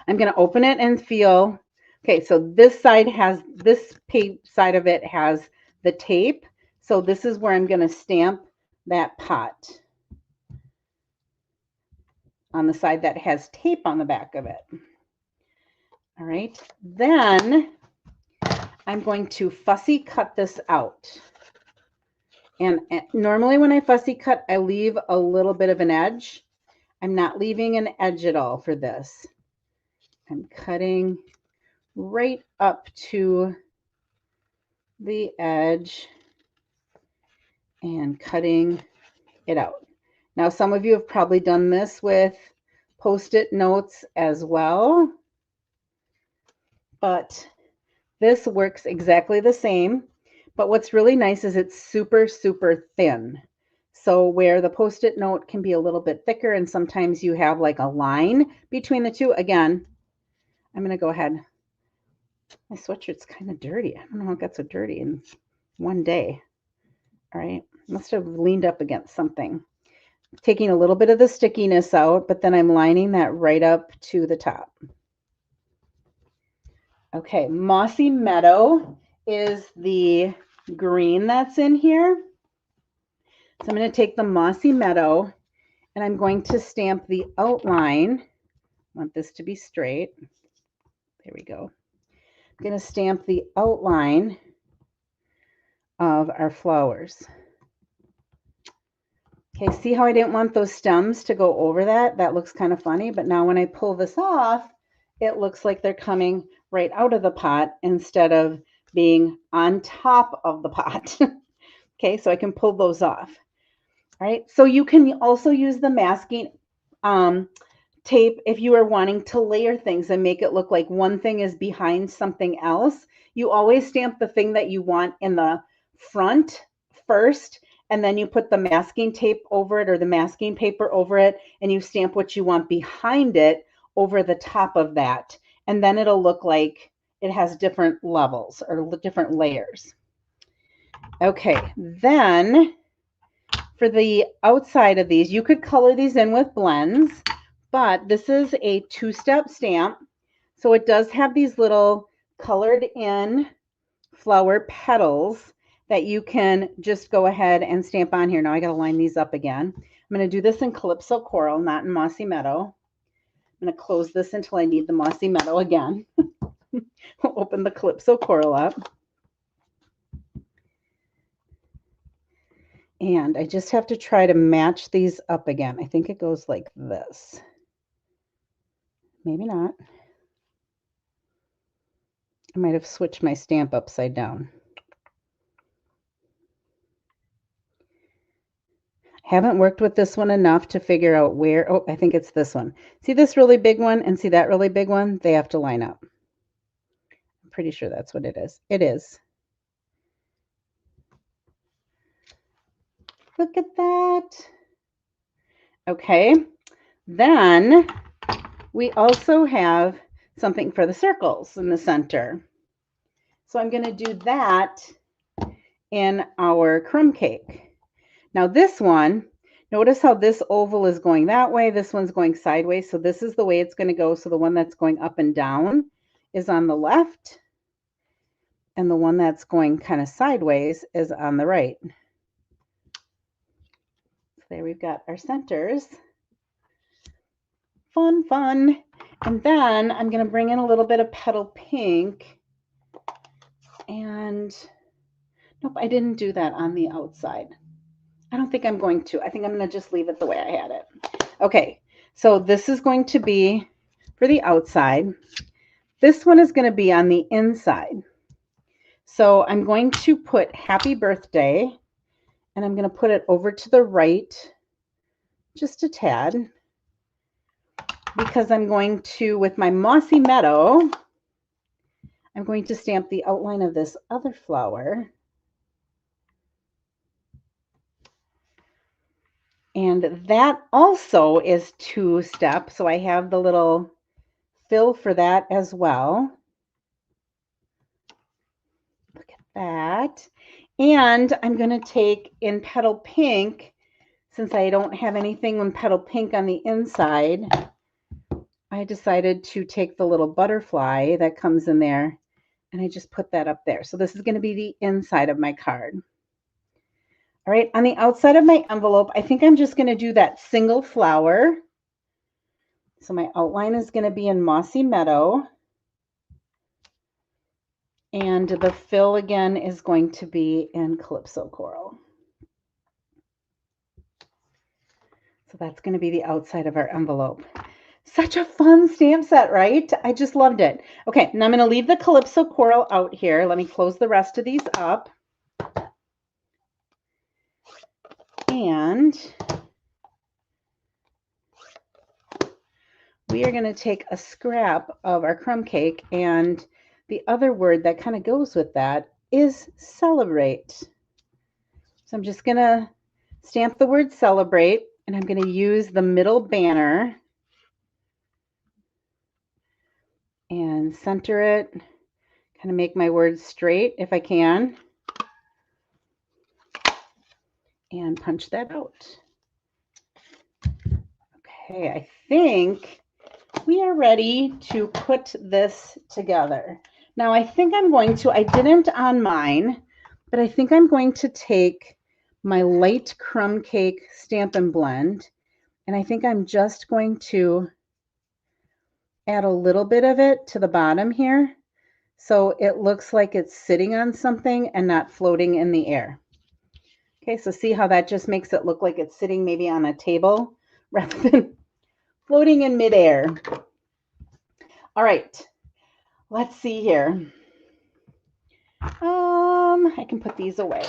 I'm going to open it and feel, okay, so this side has, this side of it has the tape. So this is where I'm going to stamp that pot on the side that has tape on the back of it. All right, then I'm going to fussy cut this out. And normally when I fussy cut, I leave a little bit of an edge. I'm not leaving an edge at all for this. I'm cutting right up to the edge and cutting it out. Now, some of you have probably done this with Post-it notes as well, but this works exactly the same. But what's really nice is it's super, super thin. So where the Post-it note can be a little bit thicker and sometimes you have like a line between the two. Again, I'm going to go ahead. My sweatshirt's kind of dirty. I don't know how it got so dirty in one day. All right. Must have leaned up against something. Taking a little bit of the stickiness out, but then I'm lining that right up to the top. Okay. Mossy Meadow is the green that's in here. So I'm going to take the Mossy Meadow and I'm going to stamp the outline. I want this to be straight. There we go. I'm going to stamp the outline of our flowers. Okay, see how I didn't want those stems to go over that? That looks kind of funny, but now when I pull this off, it looks like they're coming right out of the pot instead of being on top of the pot. Okay, so I can pull those off. All right, so you can also use the masking tape if you are wanting to layer things and make it look like one thing is behind something else. You always stamp the thing that you want in the front first, and then you put the masking tape over it or the masking paper over it, and you stamp what you want behind it over the top of that. And then it'll look like it has different levels or different layers. Okay, then for the outside of these, you could color these in with blends, but this is a two-step stamp. So it does have these little colored in flower petals that you can just go ahead and stamp on here. Now I got to line these up again. I'm going to do this in Calypso Coral, not in Mossy Meadow. I'm going to close this until I need the Mossy Meadow again. We'll open the Calypso Coral up. And I just have to try to match these up again. I think it goes like this. Maybe not. I might have switched my stamp upside down. Haven't worked with this one enough to figure out where. Oh, I think it's this one. See this really big one and see that really big one? They have to line up. I'm pretty sure that's what it is. It is. Look at that. Okay. Then we also have something for the circles in the center. So I'm going to do that in our crumb cake. Now this one, notice how this oval is going that way. This one's going sideways. So this is the way it's going to go. So the one that's going up and down is on the left. And the one that's going kind of sideways is on the right. So there we've got our centers. Fun, fun. And then I'm going to bring in a little bit of petal pink. And nope, I didn't do that on the outside. I don't think I'm going to. I think I'm going to just leave it the way I had it. Okay, so this is going to be for the outside. This one is going to be on the inside. So I'm going to put happy birthday, and I'm going to put it over to the right just a tad, because I'm going to, with my Mossy Meadow, I'm going to stamp the outline of this other flower. And that also is 2-step. So I have the little fill for that as well. Look at that. And I'm going to take in Petal Pink, since I don't have anything in Petal Pink on the inside, I decided to take the little butterfly that comes in there, and I just put that up there. So this is going to be the inside of my card. All right, on the outside of my envelope, I think I'm just going to do that single flower. So my outline is going to be in Mossy Meadow. And the fill again is going to be in Calypso Coral. So that's going to be the outside of our envelope. Such a fun stamp set, right? I just loved it. Okay, now I'm going to leave the Calypso Coral out here. Let me close the rest of these up. And we are going to take a scrap of our crumb cake, and the other word that kind of goes with that is celebrate. So I'm just going to stamp the word celebrate, and I'm going to use the middle banner and center it, kind of make my words straight if I can, and punch that out. Okay, I think we are ready to put this together. Now I think I'm going to, I didn't on mine, but I think I'm going to take my light crumb cake Stampin' Blend, and I think I'm just going to add a little bit of it to the bottom here, so it looks like it's sitting on something and not floating in the air. Okay, so see how that just makes it look like it's sitting maybe on a table rather than floating in midair. All right, let's see here. I can put these away.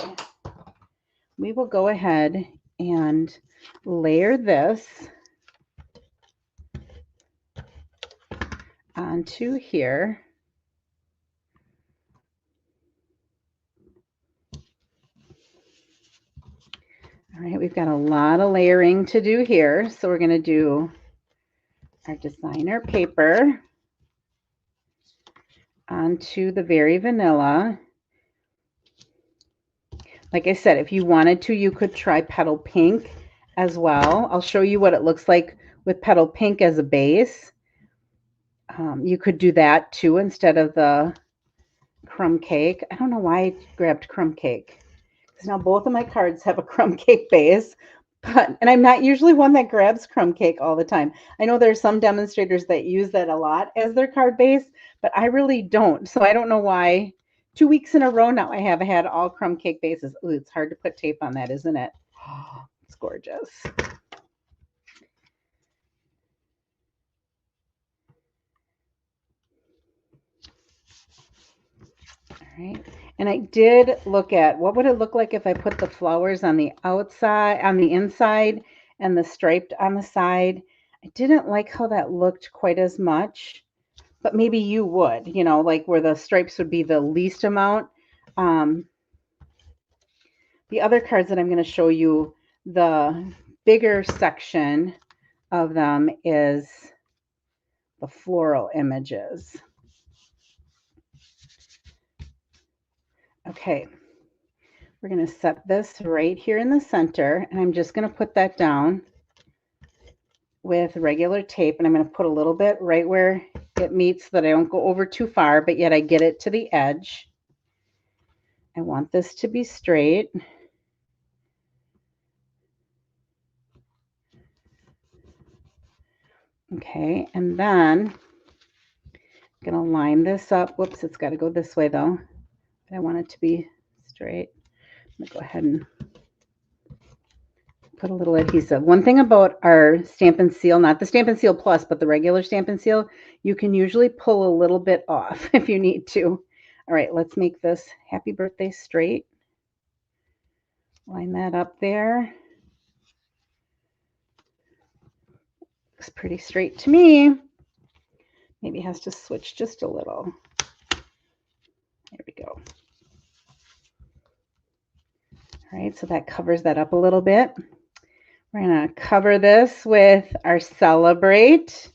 We will go ahead and layer this onto here. All right, we've got a lot of layering to do here. So we're going to do our designer paper onto the Very Vanilla. Like I said, if you wanted to, you could try Petal Pink as well. I'll show you what it looks like with Petal Pink as a base. You could do that too instead of the crumb cake. I don't know why I grabbed crumb cake, because now both of my cards have a crumb cake base, and I'm not usually one that grabs crumb cake all the time. I know there's some demonstrators that use that a lot as their card base, but I really don't. So I don't know why 2 weeks in a row now I have had all crumb cake bases. Ooh, it's hard to put tape on that, isn't it? Oh, it's gorgeous. All right. And I did look at what would it look like if I put the flowers on the outside, on the inside, and the striped on the side. I didn't like how that looked quite as much, but maybe you would, you know, like where the stripes would be the least amount. The other cards that I'm going to show you, the bigger section of them is the floral images. Okay, we're going to set this right here in the center, and I'm just going to put that down with regular tape, and I'm going to put a little bit right where it meets so that I don't go over too far, but yet I get it to the edge. I want this to be straight. Okay, and then I'm going to line this up. Whoops, it's got to go this way though. But I want it to be straight. I'm going to go ahead and put a little adhesive. One thing about our Stampin' Seal, not the Stampin' Seal Plus, but the regular Stampin' Seal, you can usually pull a little bit off if you need to. All right, let's make this happy birthday straight. Line that up there. Looks pretty straight to me. Maybe it has to switch just a little. There we go. All right, so that covers that up a little bit. We're going to cover this with our Celebrate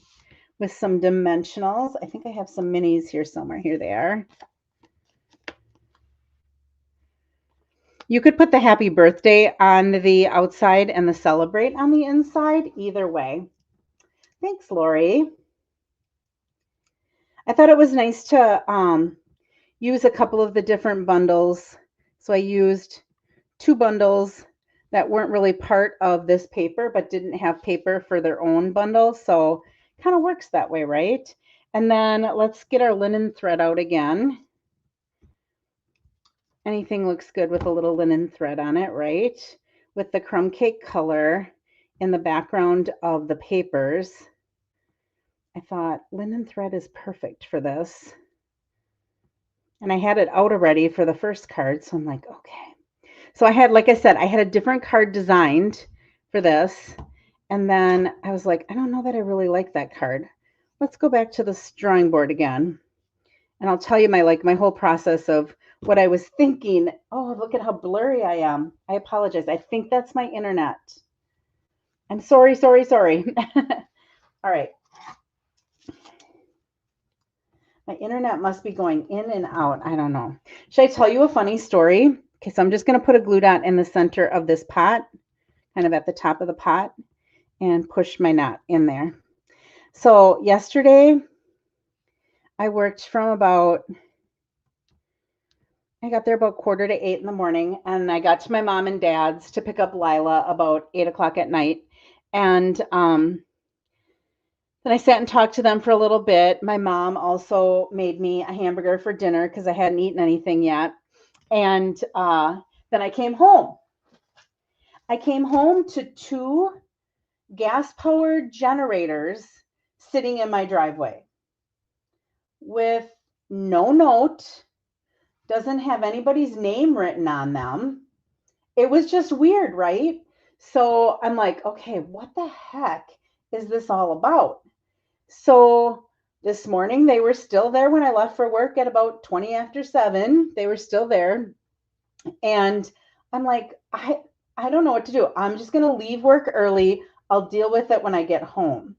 with some dimensionals. I think I have some minis here somewhere. Here they are. You could put the happy birthday on the outside and the Celebrate on the inside, either way. Thanks, Lori. I thought it was nice to use a couple of the different bundles. So I used 2 bundles that weren't really part of this paper, but didn't have paper for their own bundle. So kind of works that way, right? And then let's get our linen thread out again. Anything looks good with a little linen thread on it, right? With the crumb cake color in the background of the papers. I thought linen thread is perfect for this. And I had it out already for the first card. So I'm like, okay. So I had, like I said, I had a different card designed for this. And then I was like, I don't know that I really like that card. Let's go back to the drawing board again. And I'll tell you my whole process of what I was thinking. Oh, look at how blurry I am. I apologize. I think that's my internet. I'm sorry. All right. My internet must be going in and out. I don't know. Should I tell you a funny story? Okay, so I'm just going to put a glue dot in the center of this pot, kind of at the top of the pot, and push my knot in there. So yesterday, I worked from I got there about 7:45 in the morning, and I got to my mom and dad's to pick up Lila about 8 o'clock at night. And then I sat and talked to them for a little bit. My mom also made me a hamburger for dinner because I hadn't eaten anything yet. And then I came home. I came home to 2 gas-powered generators sitting in my driveway with no note, doesn't have anybody's name written on them. It was just weird, right? So I'm like, okay, what the heck is this all about? So this morning they were still there when I left for work at about 20 after 7. They were still there. And I'm like, I don't know what to do. I'm just going to leave work early. I'll deal with it when I get home.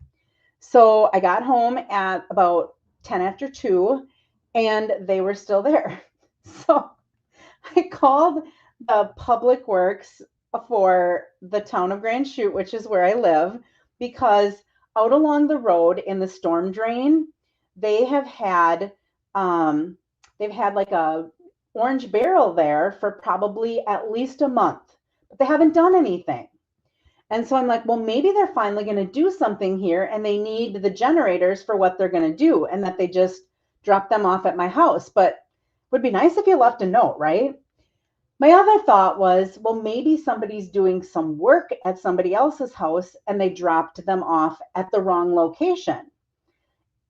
So I got home at about 10 after 2 and they were still there. So I called the Public Works for the town of Grand Chute, which is where I live, because out along the road in the storm drain, they have had like a orange barrel there for probably at least a month, but they haven't done anything. And so I'm like, well, maybe they're finally going to do something here and they need the generators for what they're going to do, and that they just drop them off at my house. But it would be nice if you left a note, right? My other thought was, well, maybe somebody's doing some work at somebody else's house and they dropped them off at the wrong location.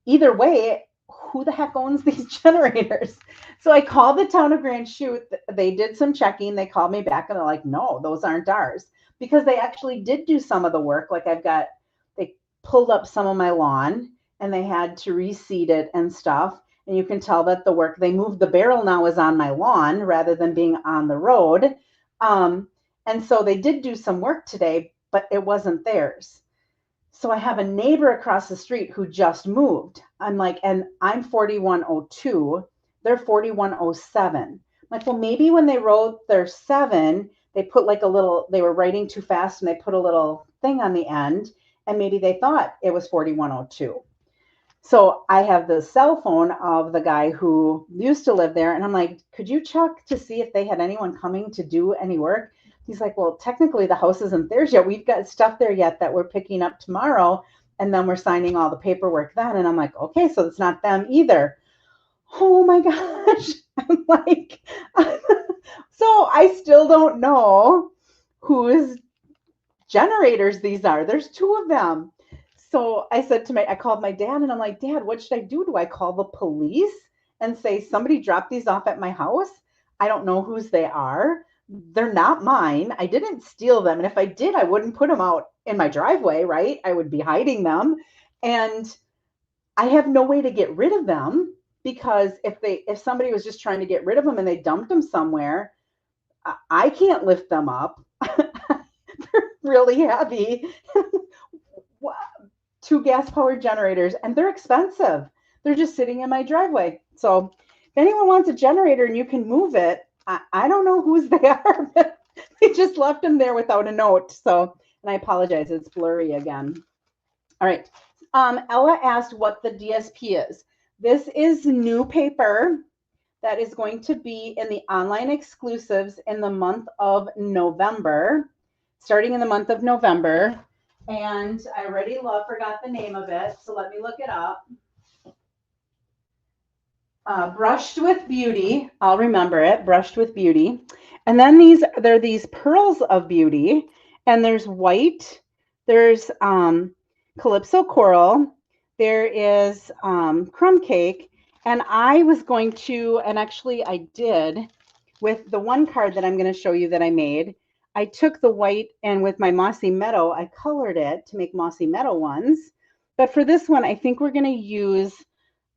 Either way, who the heck owns these generators? So I called the town of Grand Chute. They did some checking. They called me back and they're like, no, those aren't ours, because they actually did do some of the work. Like they pulled up some of my lawn and they had to reseed it and stuff. And you can tell that the work, they moved the barrel now is on my lawn rather than being on the road. And so they did do some work today, but it wasn't theirs. So I have a neighbor across the street who just moved. I'm like, and I'm 4102, they're 4107. I'm like, well, maybe when they wrote their 7, they put like they were writing too fast and they put a little thing on the end, and maybe they thought it was 4102. So I have the cell phone of the guy who used to live there. And I'm like, could you check to see if they had anyone coming to do any work? He's like, well, technically the house isn't theirs yet. We've got stuff there yet that we're picking up tomorrow. And then we're signing all the paperwork then. And I'm like, okay, so it's not them either. Oh my gosh. I'm like, so I still don't know whose generators these are. There's 2 of them. So I said I called my dad and I'm like, Dad, what should I do? Do I call the police and say, somebody dropped these off at my house. I don't know whose they are. They're not mine. I didn't steal them. And if I did, I wouldn't put them out in my driveway, right? I would be hiding them. And I have no way to get rid of them, because if somebody was just trying to get rid of them and they dumped them somewhere, I can't lift them up. They're really heavy. 2 gas powered generators, and they're expensive. They're just sitting in my driveway. So if anyone wants a generator and you can move it, I don't know whose they are, but they just left them there without a note. So, and I apologize, it's blurry again. All right. Ella asked what the DSP is. This is new paper that is going to be in the online exclusives in the month of November, starting in the month of November. And I already forgot the name of it, so let me look it up. Brushed with Beauty. I'll remember it. Brushed with Beauty. And then there are these Pearls of Beauty, and there's white. There's Calypso Coral. There is Crumb Cake. And I was going to, and actually I did, with the one card that I'm going to show you that I made. I took the white, and with my Mossy Meadow, I colored it to make Mossy Meadow ones. But for this one, I think we're going to use,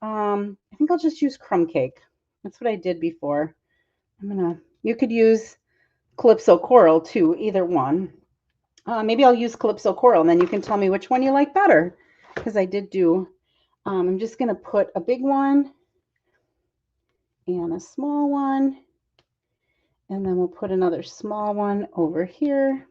I think I'll just use Crumb Cake. That's what I did before. You could use Calypso Coral too, either one. Maybe I'll use Calypso Coral, and then you can tell me which one you like better, because I did do, I'm just going to put a big one and a small one. And then we'll put another small one over here.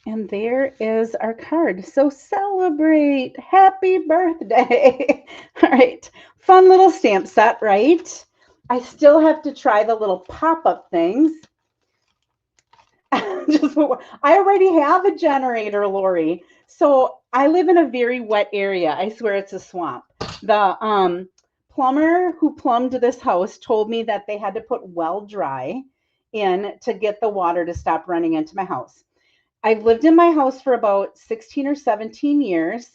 And there is our card. So celebrate. Happy birthday. All right. Fun little stamp set, right? I still have to try the little pop-up things. I already have a generator, Lori. So I live in a very wet area. I swear it's a swamp. The plumber who plumbed this house told me that they had to put well dry in to get the water to stop running into my house. I've lived in my house for about 16 or 17 years,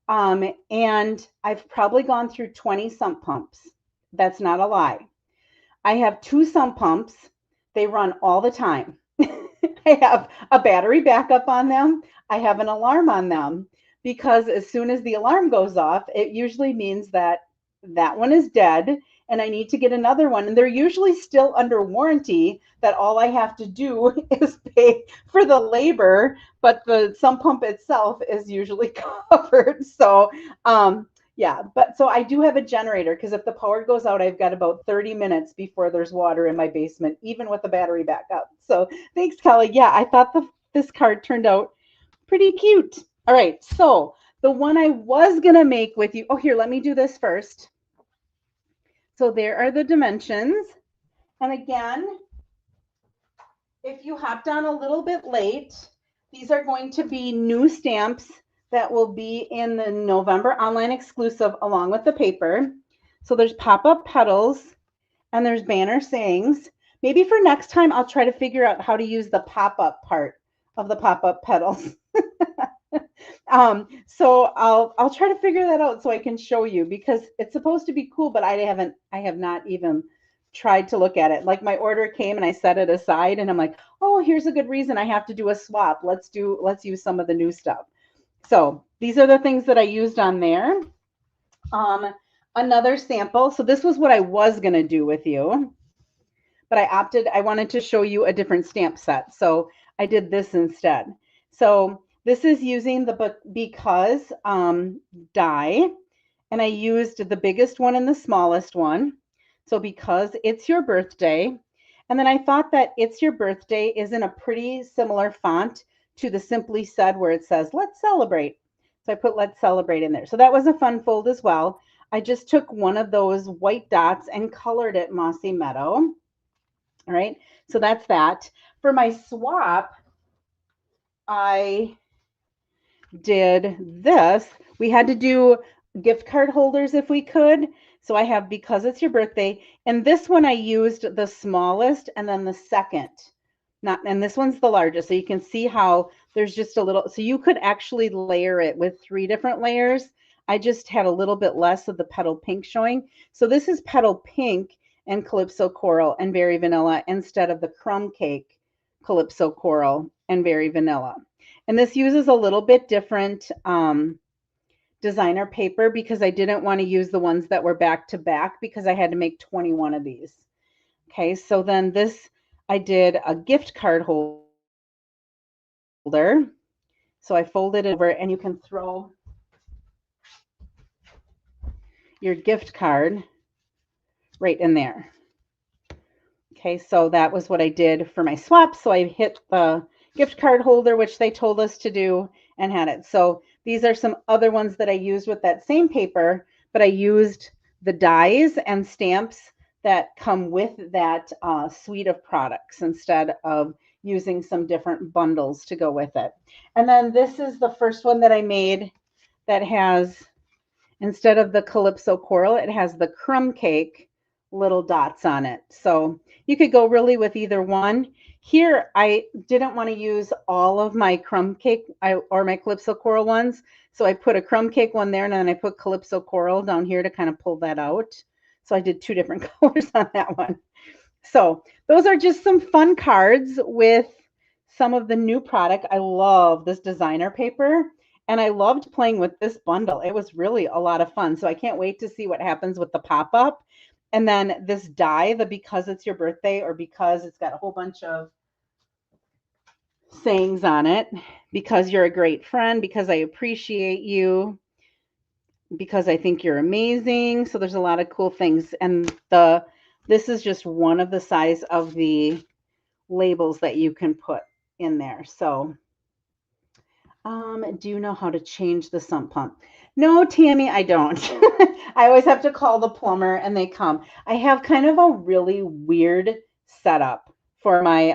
and I've probably gone through 20 sump pumps. That's not a lie. I have 2 sump pumps. They run all the time. I have a battery backup on them. I have an alarm on them, because as soon as the alarm goes off, it usually means that one is dead and I need to get another one. And they're usually still under warranty, that all I have to do is pay for the labor, but the sump pump itself is usually covered. So, yeah, but so I do have a generator, because if the power goes out, I've got about 30 minutes before there's water in my basement, even with the battery backup. So thanks, Kelly. Yeah, I thought this card turned out pretty cute. All right, so the one I was going to make with you. Oh, here, let me do this first. So there are the dimensions. And again, if you hopped on a little bit late, these are going to be new stamps that will be in the November online exclusive along with the paper. So there's pop-up petals and there's banner sayings. Maybe for next time, I'll try to figure out how to use the pop-up part of the pop-up petals. So I'll try to figure that out so I can show you, because it's supposed to be cool, but I have not even tried to look at it. Like, my order came and I set it aside and I'm like, oh, here's a good reason I have to do a swap. Let's use some of the new stuff. So these are the things that I used on there. Another sample. So this was what I was going to do with you, but I wanted to show you a different stamp set. So I did this instead. So this is using the Because die, and I used the biggest one and the smallest one. So Because It's Your Birthday. And then I thought that It's Your Birthday is in a pretty similar font to the Simply Said, where it says, let's celebrate. So I put let's celebrate in there. So that was a fun fold as well. I just took one of those white dots and colored it Mossy Meadow. All right, so that's that. For my swap, I did this. We had to do gift card holders if we could. So I have Because It's Your Birthday. And this one I used the smallest and then the second. And this one's the largest. So you can see how there's just a little, so you could actually layer it with 3 different layers. I just had a little bit less of the petal pink showing. So this is petal pink and Calypso Coral and Berry Vanilla instead of the crumb cake Calypso Coral and Berry Vanilla. And this uses a little bit different designer paper because I didn't want to use the ones that were back to back because I had to make 21 of these. Okay, so then this, I did a gift card holder. So I folded it over and you can throw your gift card right in there. Okay, so that was what I did for my swap. So I hit the gift card holder, which they told us to do, and had it. So these are some other ones that I used with that same paper, but I used the dies and stamps that come with that suite of products instead of using some different bundles to go with it. And then this is the first one that I made that has, instead of the Calypso Coral, it has the crumb cake little dots on it. So you could go really with either one. Here, I didn't want to use all of my crumb cake or my Calypso Coral ones. So I put a crumb cake one there and then I put Calypso Coral down here to kind of pull that out. So I did two different colors on that one. So those are just some fun cards with some of the new product. I love this designer paper. And I loved playing with this bundle. It was really a lot of fun. So I can't wait to see what happens with the pop-up. And then this die, the because it's your birthday or because it's got a whole bunch of sayings on it, because you're a great friend, because I appreciate you, because I think you're amazing. So there's a lot of cool things. And this is just one of the size of the labels that you can put in there. So do you know how to change the sump pump? No, Tammy, I don't. I always have to call the plumber and they come. I have kind of a really weird setup for my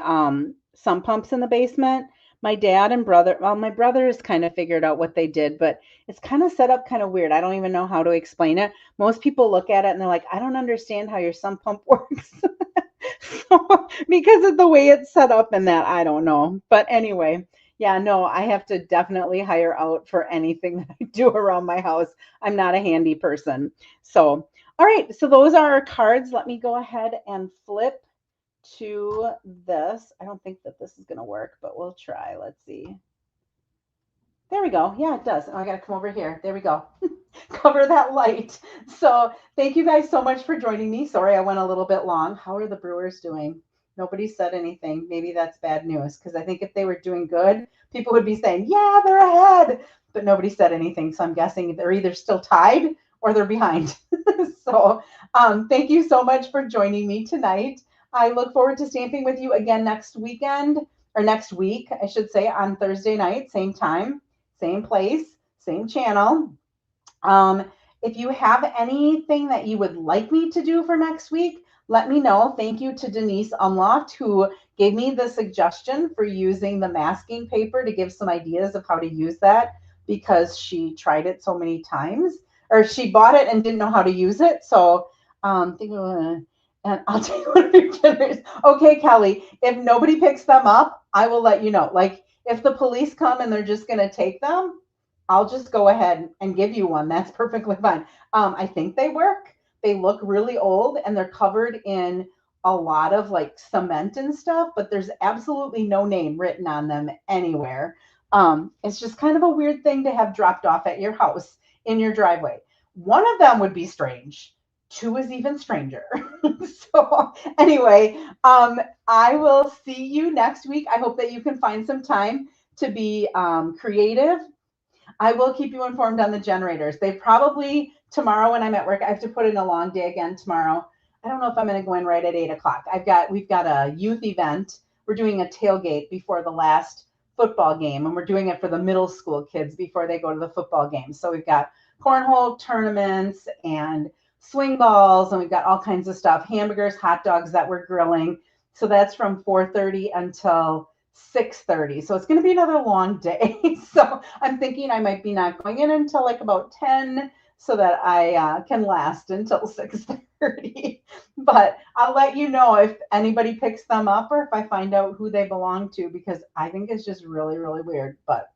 sump pumps in the basement. My dad and brother, well, my brother has kind of figured out what they did, but it's kind of set up kind of weird. I don't even know how to explain it. Most people look at it and they're like, I don't understand how your sump pump works. So, because of the way it's set up and that, I don't know. But anyway, yeah, no, I have to definitely hire out for anything that I do around my house. I'm not a handy person. So, all right, so those are our cards. Let me go ahead and flip to this. I don't think that this is going to work, but we'll try. Let's see. There we go. Yeah, it does. Oh, I got to come over here. There we go. Cover that light. So thank you guys so much for joining me. Sorry, I went a little bit long. How are the Brewers doing? Nobody said anything. Maybe that's bad news because I think if they were doing good, people would be saying, yeah, they're ahead. But nobody said anything. So I'm guessing they're either still tied or they're behind. So thank you so much for joining me tonight. I look forward to stamping with you again next weekend, or next week, I should say, on Thursday night, same time, same place, same channel. If you have anything that you would like me to do for next week, let me know. Thank you to Denise Unlocked, who gave me the suggestion for using the masking paper to give some ideas of how to use that because she tried it so many times, or she bought it and didn't know how to use it. So and I'll take one of your dinners. Okay, Kelly, if nobody picks them up, I will let you know. Like if the police come and they're just going to take them, I'll just go ahead and give you one. That's perfectly fine. I think they work. They look really old and they're covered in a lot of like cement and stuff, but there's absolutely no name written on them anywhere. It's just kind of a weird thing to have dropped off at your house in your driveway. One of them would be strange. Two is even stranger. So anyway, I will see you next week. I hope that you can find some time to be creative. I will keep you informed on the generators. They probably, tomorrow when I'm at work, I have to put in a long day again tomorrow. I don't know if I'm going to go in right at 8 o'clock. We've got a youth event. We're doing a tailgate before the last football game, and we're doing it for the middle school kids before they go to the football game. So we've got cornhole tournaments and swing balls, and we've got all kinds of stuff, hamburgers, hot dogs that we're grilling. So that's from 4:30 until 6:30. So it's going to be another long day. So I'm thinking I might be not going in until like about 10 so that I can last until 6:30. But I'll let you know if anybody picks them up or if I find out who they belong to, because I think it's just really, really weird. But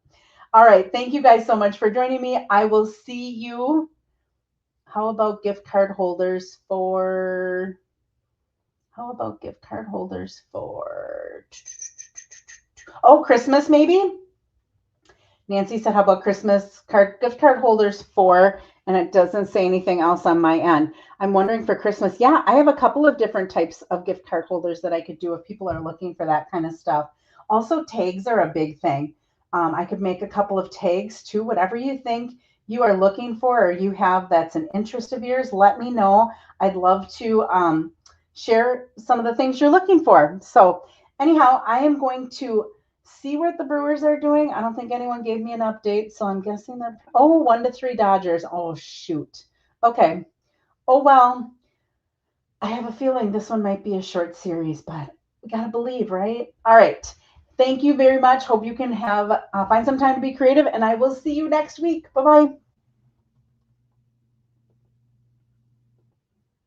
All right. Thank you guys so much for joining me. I will see you. How about gift card holders for? How about gift card holders for? Oh, Christmas maybe? Nancy said, how about Christmas card gift card holders for? And it doesn't say anything else on my end. I'm wondering for Christmas. Yeah, I have a couple of different types of gift card holders that I could do if people are looking for that kind of stuff. Also, tags are a big thing. I could make a couple of tags too. Whatever you think you are looking for or you have that's an interest of yours, let me know. I'd love to share some of the things you're looking for. So, anyhow, I am going to see what the Brewers are doing. I don't think anyone gave me an update, so I'm guessing they're 1-3 Dodgers. Oh shoot. Okay. Oh well. I have a feeling this one might be a short series, but we gotta believe, right? All right. Thank you very much. Hope you can have find some time to be creative, and I will see you next week. Bye bye.